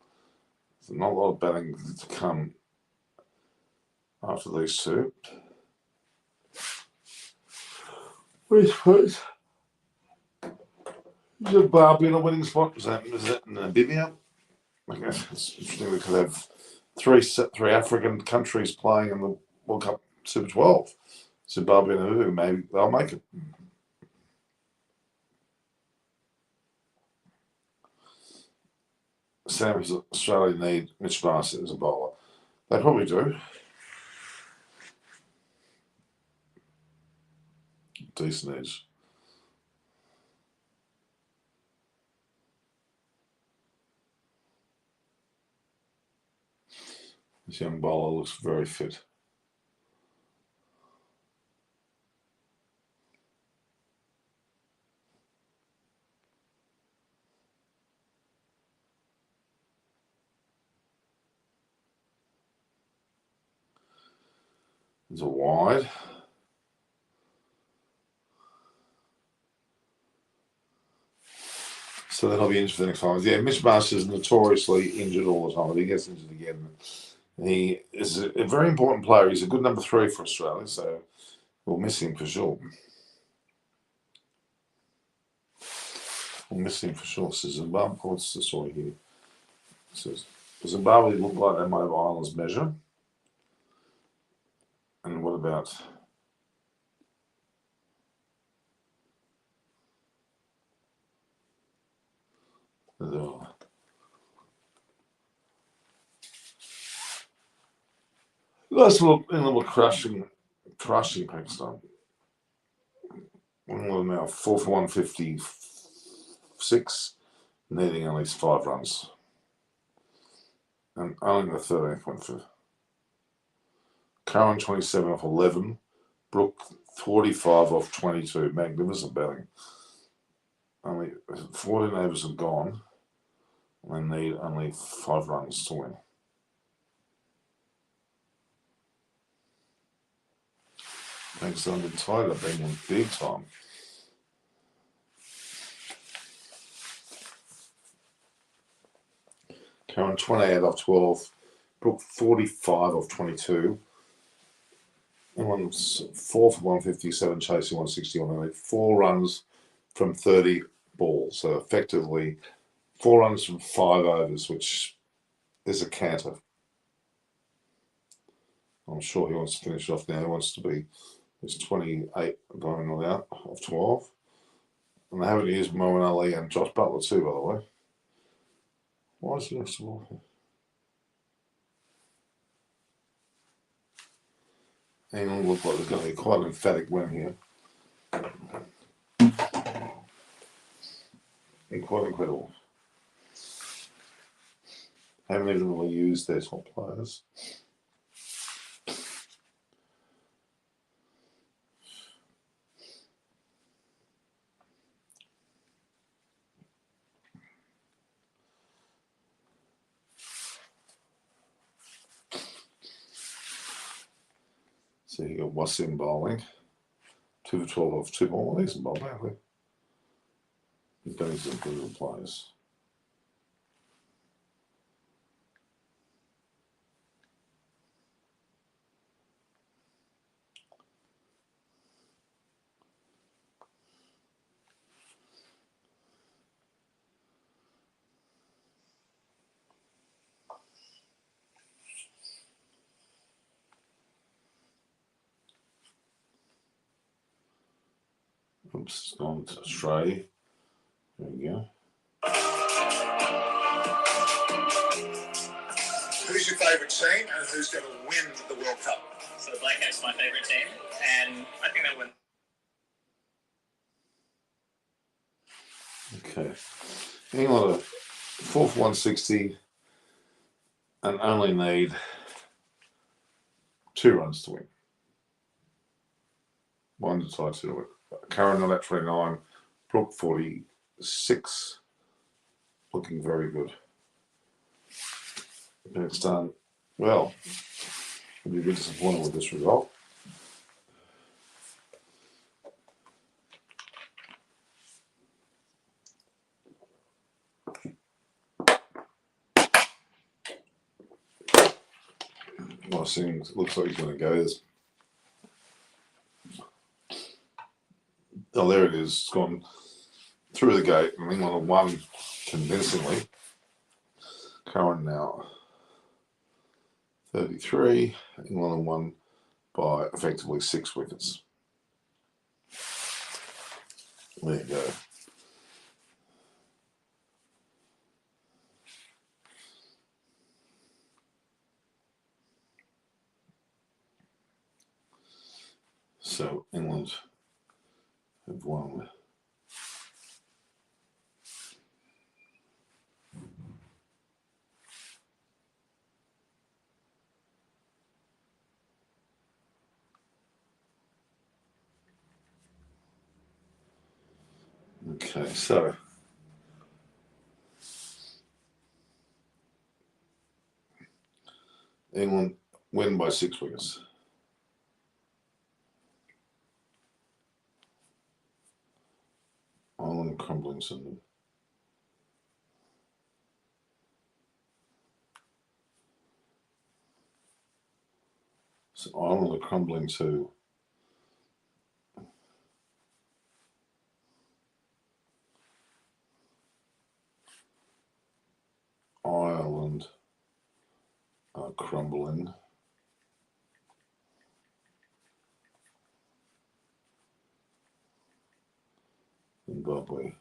So not a lot of batting to come after these two. Where's first? Zimbabwe in a winning spot? Is that Namibia? Okay, it's interesting. We could have three African countries playing in the World Cup Super 12. Zimbabwe and Namibia, maybe they'll make it. Sam, does Australia need Mitch Marsh as a bowler? They probably do. Decent edge. This young bowler looks very fit. It's a wide. So that'll be interesting next time. Yeah, Mitch Marsh is notoriously injured all the time. If he gets injured again, he is a very important player. He's a good number 3 for Australia, so we'll miss him for sure. We'll miss him for sure. So Zimbabwe, what's the story here? It says, does Zimbabwe look like they might have Islands measure? And what about the nice little crushing Pakistan. One of them now 4 for 156, needing at least 5 runs. And only the 13th went for Curran 27 off 11, Brook 45 off 22. Magnificent batting. Only 14 overs have gone. They need only 5 runs to win. Pakistan been tied up England big time. Curran 28 off 12, Brook 45 off 22. Everyone's 4 for 157, chasing 161. They need 4 runs from 30 balls. So effectively 4 runs from 5 overs, which is a canter. I'm sure he wants to finish off now. He wants to be, there's 28 going on out of 12. And they haven't used Moeen Ali and Josh Butler too, by the way. Why is he next to more? England look like there's going to be quite an emphatic win here. And quite incredible. Haven't even really used their top players. So you got Wasim bowling, 2 for 12 off 2 more. Well, decent bowling, haven't He's done some good players. Oops, it's gone to Australia. There we go. Who's your favourite team and who's going to win the World Cup? So the Black Caps my favourite team, and I think they'll win. Okay. England are 4 for 160 and only need 2 runs to win. 1 to tie 2 to win. Curran at 29, Brook 46. Looking very good. Next done. Well, I'll be a bit disappointed with this result. I think it looks like he's going to go. Oh, there it is. It's gone through the gate. And England have won convincingly. Curran now 33. England have won by effectively 6 wickets. There you go. So England have won. Okay, so England win by 6 wickets. Ireland crumbling some. So Ireland are crumbling to Ireland are crumbling. Zimbabwe.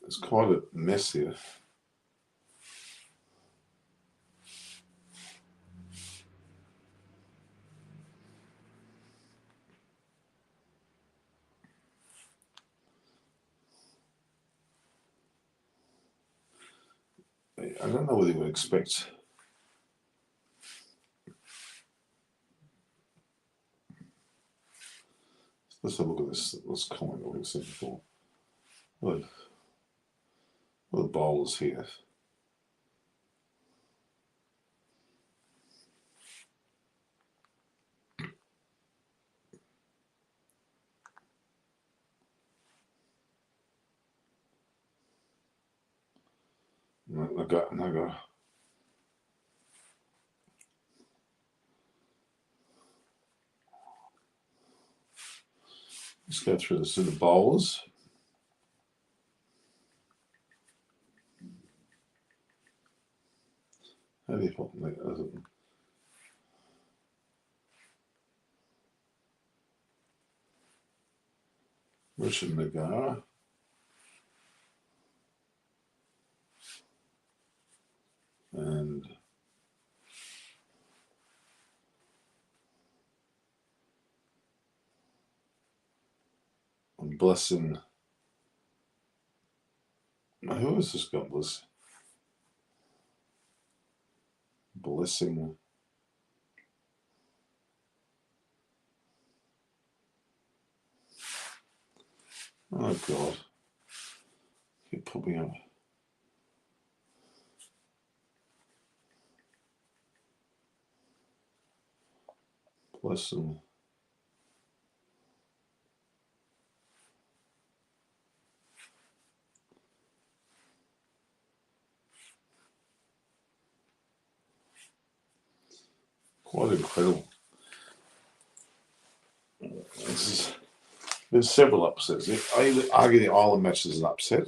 It's quite a mess here. I don't know whether you would expect. Let's have a look at this comment that we've seen before. What are the bowlers here? No go. Let's go through this to the bowlers. How do you put them? Richard Nagara. And I'm blessing. Who is this guy? Blessing. Oh God. Keep popping up. Blessing. Quite incredible. There's several upsets. I argue the Ireland match is an upset.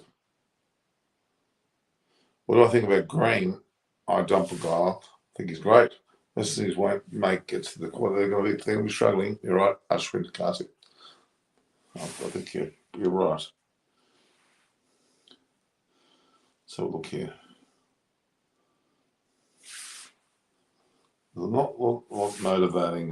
What do I think about Green? I dump a guy. I think he's great. This is won't make it to the quarter. They're going to be struggling. You're right. Ashwin Karthik. I think you're right. So look here. There's not a lot motivating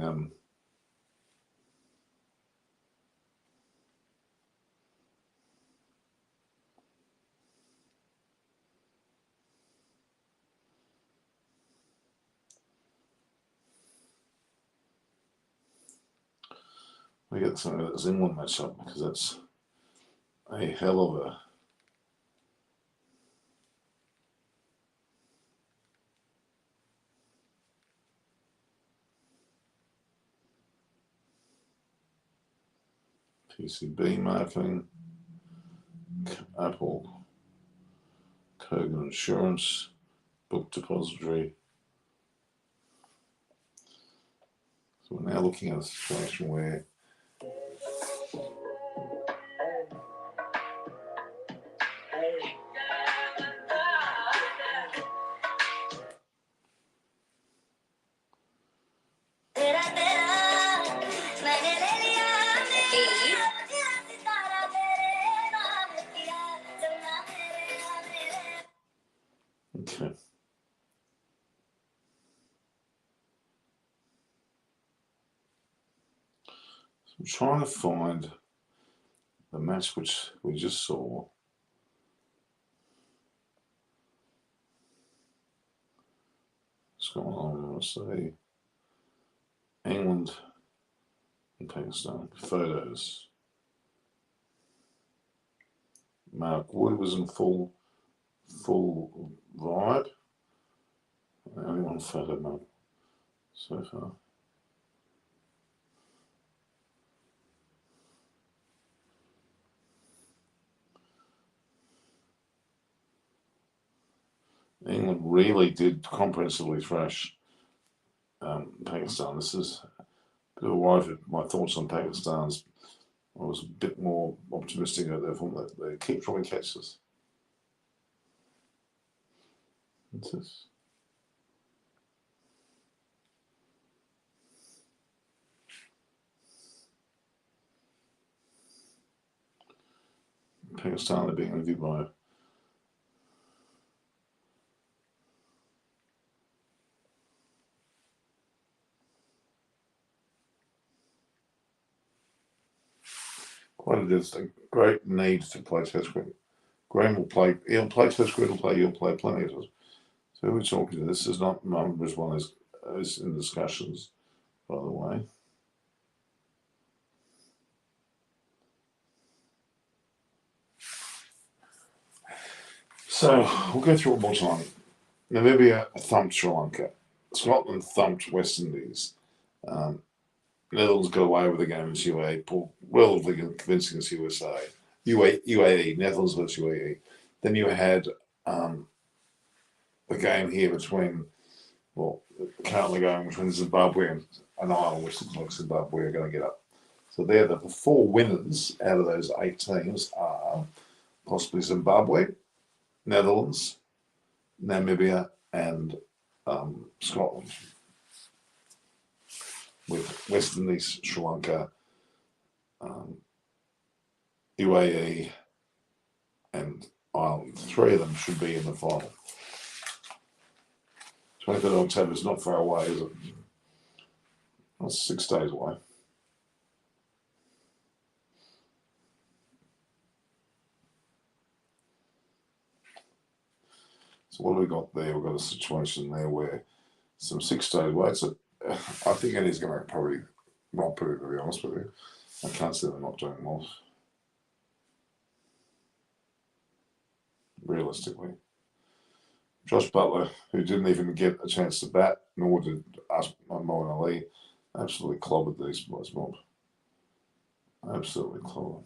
we get some of that Zimbabwe matchup because that's a hell of a PCB marketing, Apple, Kogan Insurance, Book Depository. So we're now looking at a situation where okay. So I'm trying to find the match which we just saw. What's going on? I want to say England and Pakistan. Photos. Mark Wood was in full vibe. Only one photo mark so far. England really did comprehensively thrash Pakistan. This is a bit of a worry. My thoughts on Pakistan's. I was a bit more optimistic at their form. They keep trying to catch us. What's this? Pakistan are being interviewed by quite a great need to play Test cricket. Graham will play. He'll play Test cricket. You'll play plenty of it. So we're talking to. This is not numbers one is in discussions, by the way. So we'll go through it one more time. Namibia thumped Sri Lanka. Scotland thumped West Indies. Netherlands got away with the game against UAE, relatively convincing against USA. UAE, Netherlands versus UAE. Then you had the game here between, currently going between Zimbabwe and Ireland, which looks like Zimbabwe are going to get up. So they're the four winners out of those 8 teams are possibly Zimbabwe, Netherlands, Namibia, and Scotland. With West Indies, Sri Lanka, UAE, and Ireland. 3 of them should be in the final. 23rd of October is not far away, is it? That's 6 days away. So what have we got there? We've got a situation there where some 6 days away. So I think Eddie's going to probably not put it, to be honest with you. I can't see them not doing well. Realistically. Josh Butler, who didn't even get a chance to bat, nor did Moeen Ali, absolutely clobbered these boys, Mob. Absolutely clobbered.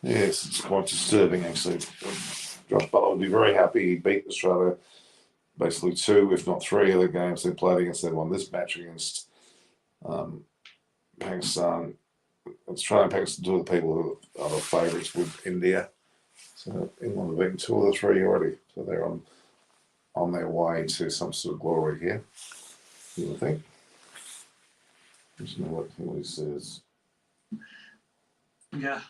Yes, it's quite disturbing, actually. Josh Butler would be very happy. He beat Australia basically 2, if not 3 of the games they played against. They won this match against Pakistan. Australia and Pakistan, 2 of the people who are the favourites with India. So England have beaten 2 of the 3 already. So they're on their way to some sort of glory here, you would think. Just know what he says. Yeah,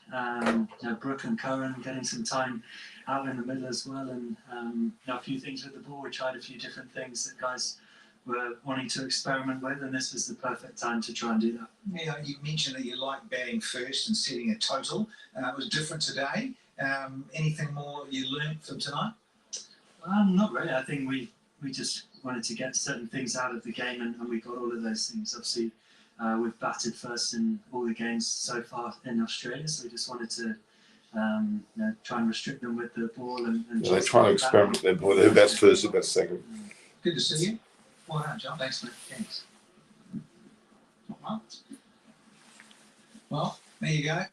Brooke and Cohen getting some time out in the middle as well, and a few things with the ball. We tried a few different things that guys were wanting to experiment with, and this was the perfect time to try and do that. Yeah, you mentioned that you like batting first and setting a total. It was different today. Anything more you learned from tonight? Not really. I think we just wanted to get certain things out of the game, and we got all of those things. Obviously, we've batted first in all the games so far in Australia, so we just wanted to try and restrict them with the ball. And they're trying to experiment with who bats first, who bats second. Good to see you. Well done, John. Thanks, mate. Thanks. Well, there you go.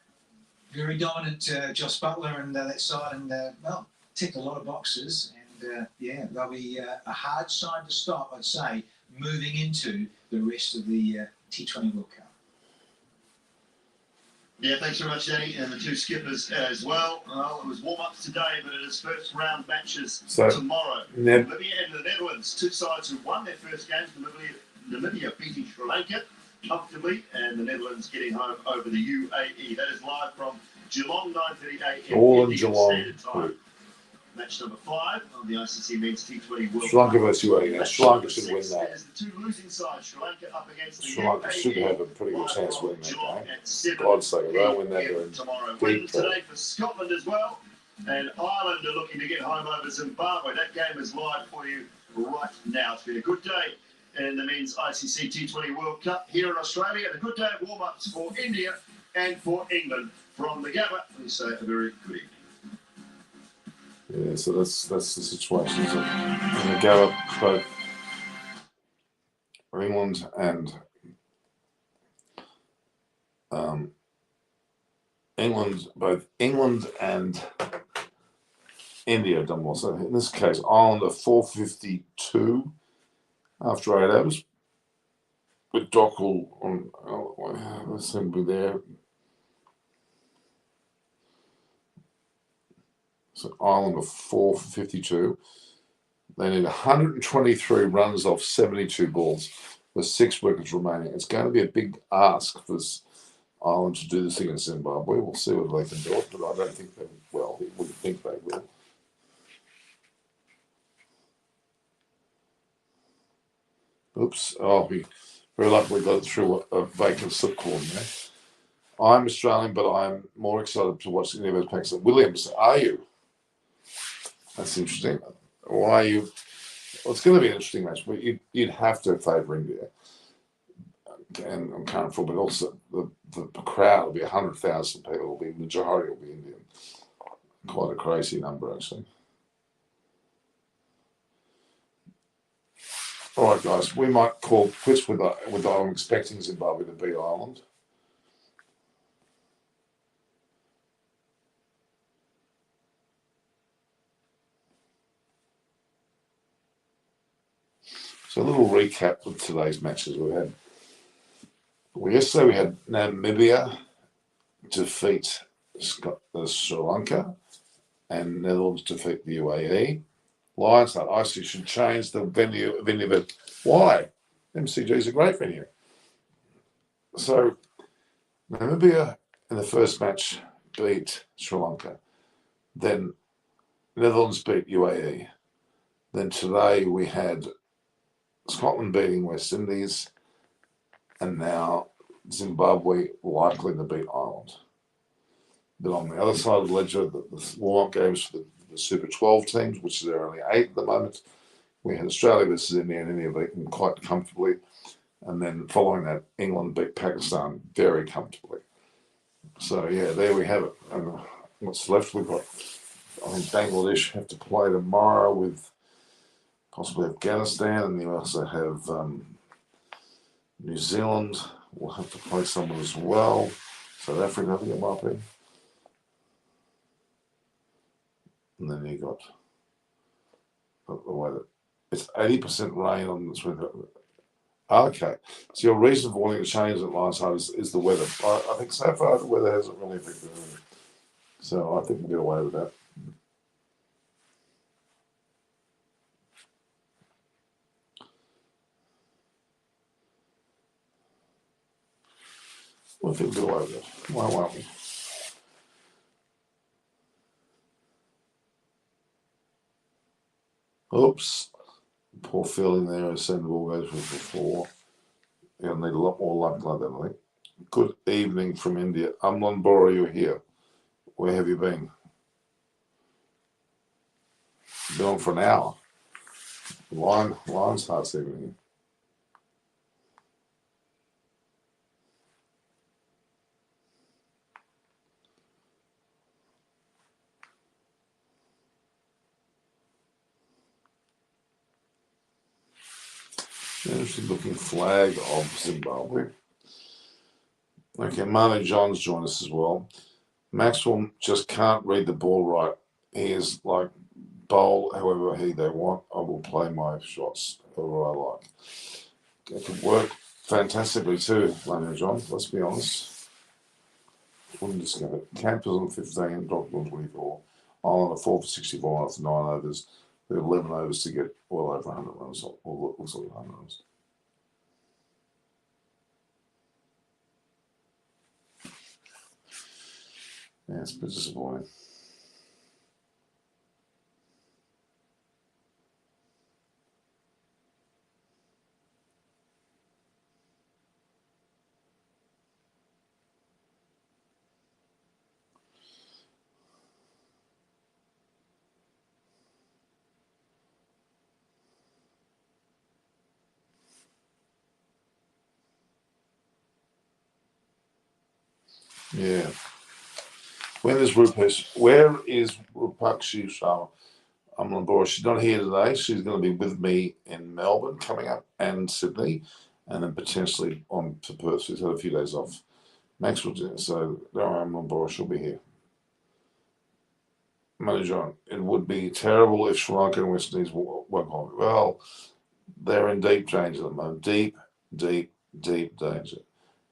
Very dominant Joss Butler and that side, and ticked a lot of boxes. And they'll be a hard side to stop, I'd say, moving into the rest of the T20 World Cup. Yeah, thanks very much, Danny, and the two skippers as well. Well, it was warm-ups today, but it is first round matches tomorrow. Namibia and the Netherlands, two sides who won their first games. Namibia beating Sri Lanka comfortably, and the Netherlands getting home over the UAE. That is live from Geelong, 9:30 a.m. All in Indian Geelong. Standard Time. Match number 5 on the Icc Men's T20 World Sri Lanka Cup. versus UAE. Sri Lanka should win that. Is the two losing sides, Sri Lanka up against the Sri Lanka should UAE. have a pretty good chance of winning that Geelong game. at 7 God's sake, if they don't win that, p.m. they're in tomorrow. deep Win trouble. today for Scotland as well. And Ireland are looking to get home over Zimbabwe. That game is live for you right now. It's been a good day in the men's ICC T20 World Cup here in Australia. And a good day of warm-ups for India and for England from the Gabba. We say a very good evening. Yeah, so that's the situation. So I'm going to go up both England and both England and India done well. So in this case, Ireland are 452 after 8 hours. With Dockel on, let's see, be there. So Ireland are 452. They need 123 runs off 72 balls with 6 wickets remaining. It's going to be a big ask for Ireland to do this against Zimbabwe. We'll see whether they can do it, but I don't think they will. We wouldn't think they will. Oops. Oh, we very luckily got it through a vacant slip corner there. I'm Australian, but I'm more excited to watch India versus Pakistan. Williams, are you? That's interesting. Why are you? Well, it's going to be an interesting match, but you'd have to favour India. And I'm comfortable, but also the crowd will be 100,000 people. The majority will be Indian. Quite a crazy number, actually. All right, guys, we might call quits with I'm expecting Zimbabwe to beat Ireland. So a little recap of today's matches we had. Well, yesterday we had Namibia defeat Sri Lanka and Netherlands defeat the UAE. Lions, that ICC should change the venue, but why? MCG is a great venue. So Namibia in the first match beat Sri Lanka. Then Netherlands beat UAE. Then today we had Scotland beating West Indies, and now Zimbabwe likely to beat Ireland. But on the other side of the ledger, the warm-up games for the Super 12 teams, which there are only 8 at the moment, we had Australia versus India, and India beaten quite comfortably. And then following that, England beat Pakistan very comfortably. So, yeah, there we have it. And what's left, we've got, I think, Bangladesh have to play tomorrow with possibly Afghanistan, and you also have New Zealand will have to play someone as well. South Africa, I think it might be. And then you got the way that it's 80% rain on this window. Okay, so your reason for wanting to change at last time is the weather. I think so far the weather hasn't really affected anything. So I think we'll get away with that. I think we'll get away with that. Why won't we? Oops. Poor fielding there. Send the ball goes for 4. You're going to need a lot more luck like that, I think. Good evening from India. Amlan Bora, you're here. Where have you been? Been on for an hour. Lions hearts evening. Interesting looking flag of Zimbabwe. Okay, Manu John's joined us as well. Maxwell just can't read the ball right. He is like bowl however they want. I will play my shots however I like. It could work fantastically too, Manu John, let's be honest. Wouldn't discover. Camp is on 15, Doctor on 24. On a 4 for 64 after 9 overs. We have 11 overs to get well over 100 runs, or looks like 100 runs. Yeah, it's a bit disappointing. Yeah. Where is Rupakshi Sharma? I'm on board. She's not here today. She's going to be with me in Melbourne coming up and Sydney, and then potentially on to Perth. She's had a few days off. Maxwell, so I'm on board. She'll be here. John, it would be terrible if Sri Lanka and West Indies won't hold it. Well, they're in deep danger at the moment. Deep danger.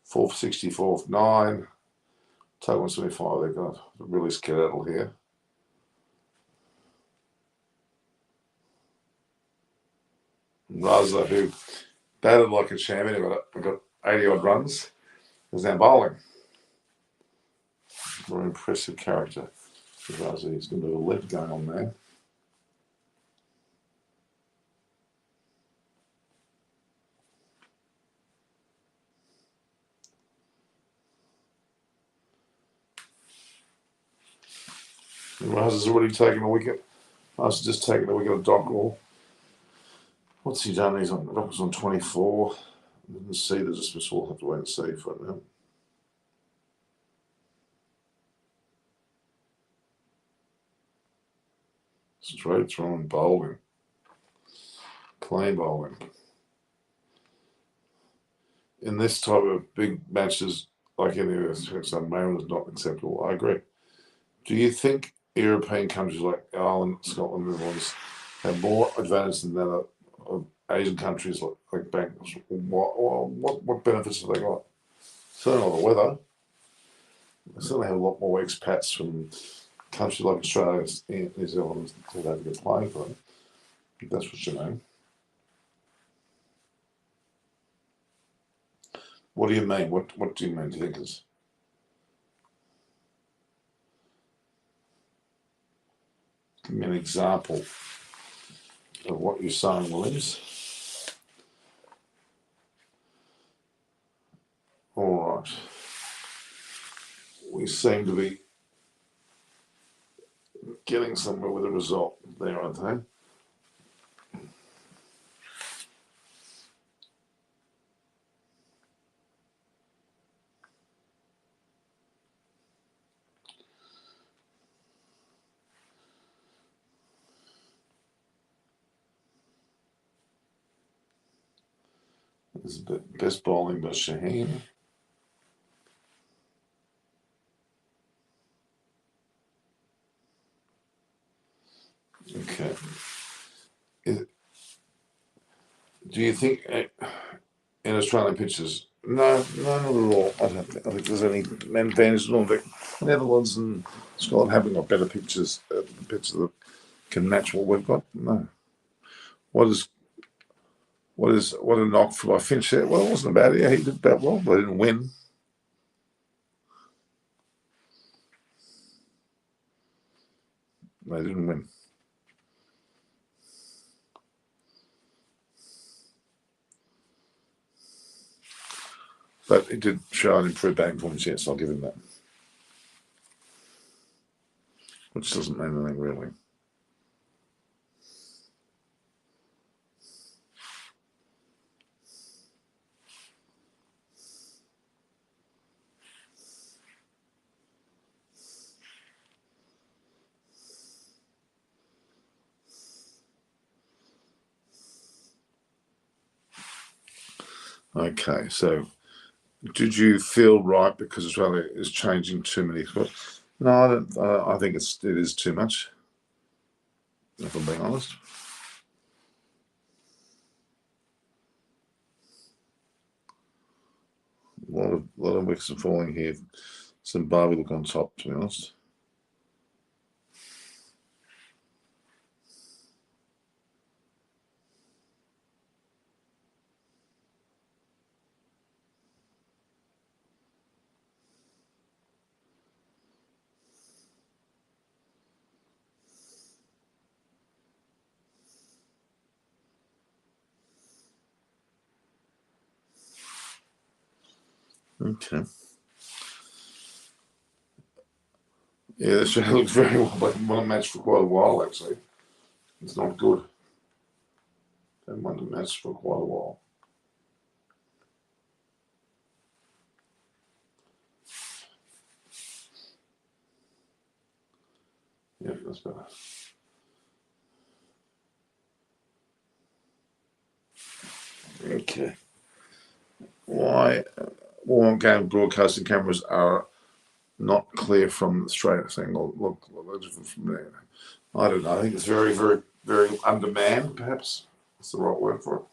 4 for 64 for 9. Total 75. They're going to really skedaddle here. Raza, who batted like a champion, got 80 odd runs, is now bowling. Very impressive character. Raza, he's going to do a left going on there. Raza's already taken a wicket. Raza's just taken a wicket of Dockrell. What's he done? Dockrell's on 24. I didn't see the dismissal. We'll have to wait and see for it now. Straight throwing bowling. Clean bowling. In this type of big matches, like any of us, Maryland is not acceptable. I agree. Do you think European countries like Ireland, Scotland, and Netherlands have more advantage than that of Asian countries like Bangladesh? What benefits have they got? Certainly not the weather. They certainly have a lot more expats from countries like Australia, New Zealand, and South Africa playing for them. If that's what you mean. What do you mean? What do you mean? Do you think is? Give me an example of what you're saying, Williams. All right. We seem to be getting somewhere with a result there, I think. This is the best bowling by Shaheen. Okay. Do you think in Australian pitches? No, not at all. I don't think there's any advantage at all. The Netherlands and Scotland haven't got better pitches, pitches that can match what we've got. No. What a knock for Finch there. Well, it wasn't bad. Yeah, he did that well, but they didn't win. They didn't win. But it did show an improved batting performance, yes, I'll give him that. Which doesn't mean anything really. Okay, so did you feel right because Australia is changing too many? No, I don't. I think it is too much. If I'm being honest. A lot of wickets are falling here. Zimbabwe look on top, to be honest. Okay. Yeah, this show looks very well, but won a match for quite a while, actually. It's not good. They won the match for quite a while. Yeah, that's better. Okay. Why warm game broadcasting cameras are not clear from the straight thing? Look from there. I don't know. I think it's very, very, very undermanned, perhaps. That's the right word for it.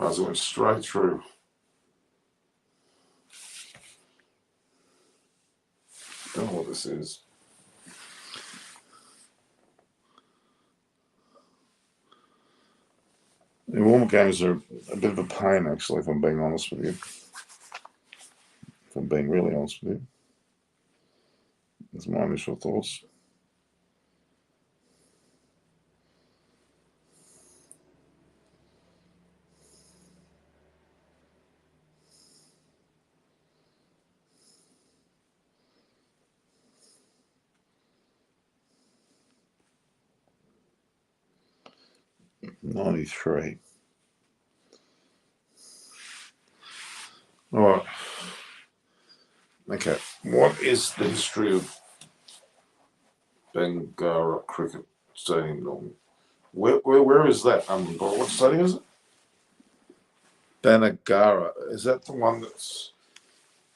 As I went straight through. Don't know what this is. The warm games are a bit of a pain, actually, if I'm being honest with you. If I'm being really honest with you. That's my initial thoughts. '93. All right. Okay. What is the history of Bangara Cricket Stadium? Where is that? What stadium is it? Banagara. Is that the one that's...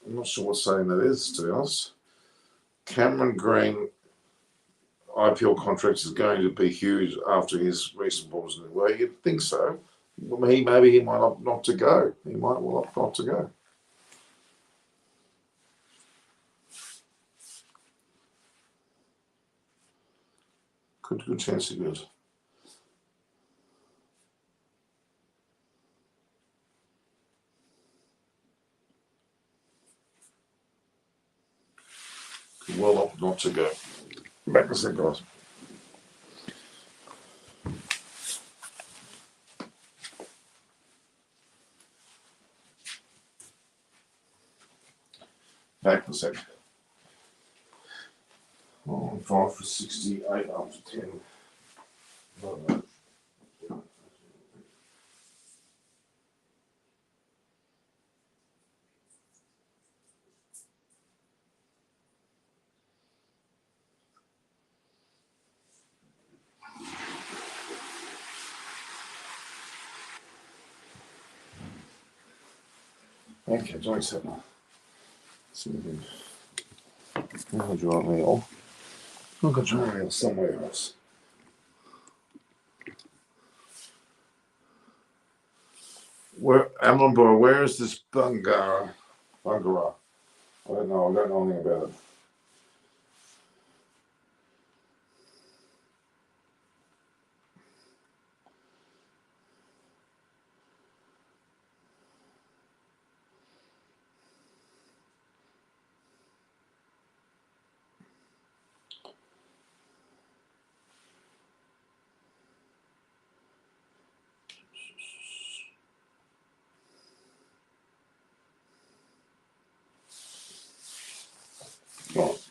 I'm not sure what stadium that is, to be honest. Cameron Green IPL contract is going to be huge after his recent balls. Well, you'd think so. Maybe he might opt not to go. He might well opt not to go. Good chance he does. Could well opt not to go. Back a second, guys. Back a second. Oh, 5 for 68 after 10. No. Okay, join set now. I'll draw it all. I'll draw it somewhere else. Where is this Bangara? I don't know. I don't know anything about it. Right.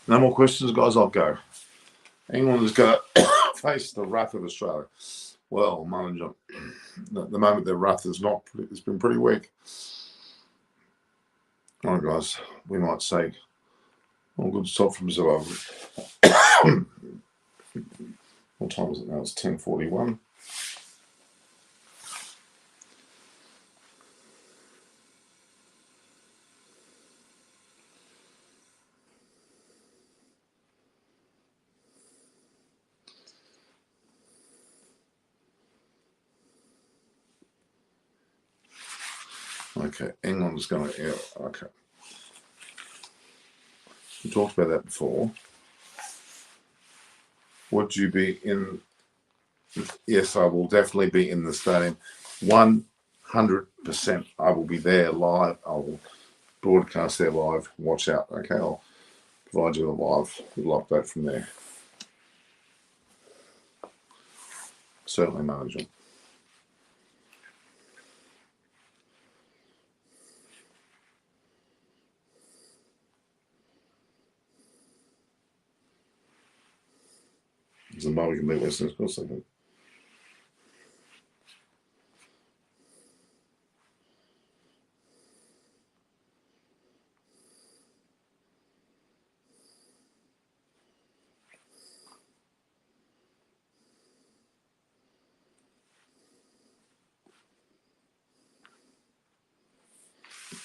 No more questions, guys. I'll go. England is going to face the wrath of Australia. Well, manager, at the moment their wrath is not. It's been pretty weak. All right, guys. We might say all good stop from Zimbabwe. What time is it now? It's 10:41. Okay, England is going to. Yeah, okay. We talked about that before. Would you be in? Yes, I will definitely be in the stadium. 100%. I will be there live. I will broadcast there live. Watch out. Okay, I'll provide you with a live update from there. Certainly, manager. Zimbabwe can beat Western, of course they can.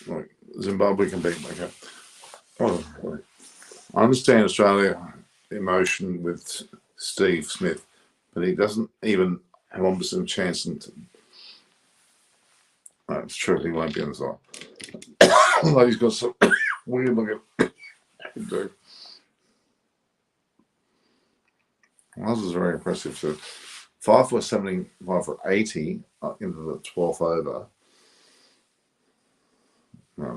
Right. Zimbabwe can beat. Okay. Oh, right. I understand Australia emotion with Steve Smith, but he doesn't even have 1% chance. No, it's true. He won't be on the side. Although he's got some weird looking. Well, this is very impressive. So 5 for 70, 5 for 80 into the 12th over. No.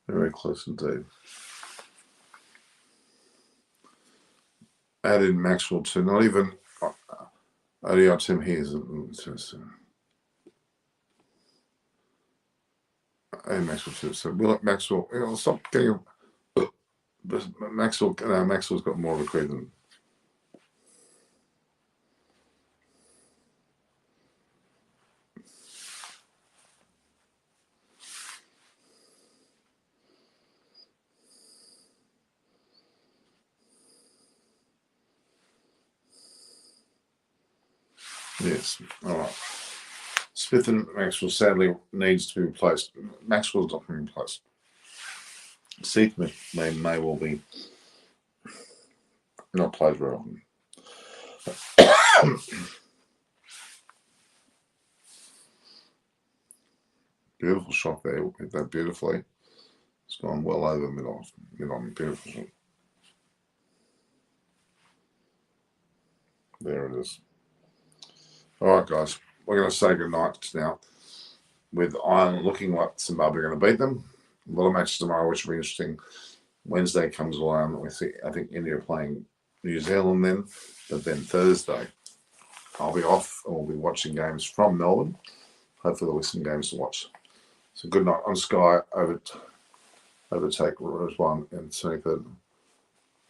Very close indeed. Add in Maxwell too. Not even ODI Tim here. And Maxwell too. So we let Maxwell. Stop getting. Maxwell's got more of a credit than. Yes. All right. Smith and Maxwell sadly needs to be replaced. Maxwell's not being replaced. Smith may well be not played very often. Beautiful shot there. Hit that beautifully. It's gone well over mid on. Beautiful shot. There it is. All right, guys. We're going to say goodnight now. With Ireland looking like Zimbabwe are going to beat them. A lot of matches tomorrow, which will be interesting. Wednesday comes along. I think India are playing New Zealand then. But then Thursday, I'll be off and we'll be watching games from Melbourne. Hopefully there'll be some games to watch. So good night on Sky. Overtake Rizwan in 23rd.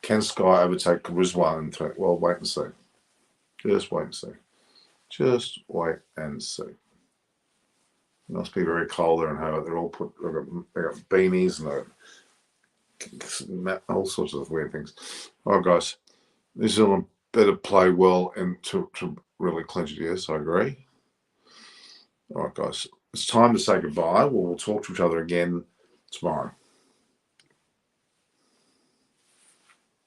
Can Sky overtake Rizwan in 23rd? Well, wait and see. Just wait and see. Just wait and see. It must be very cold there in Hobart. They're all they got beanies and all sorts of weird things. All right, guys. New Zealand better play well and to really clinch it. Yes, I agree. All right, guys. It's time to say goodbye. We'll talk to each other again tomorrow.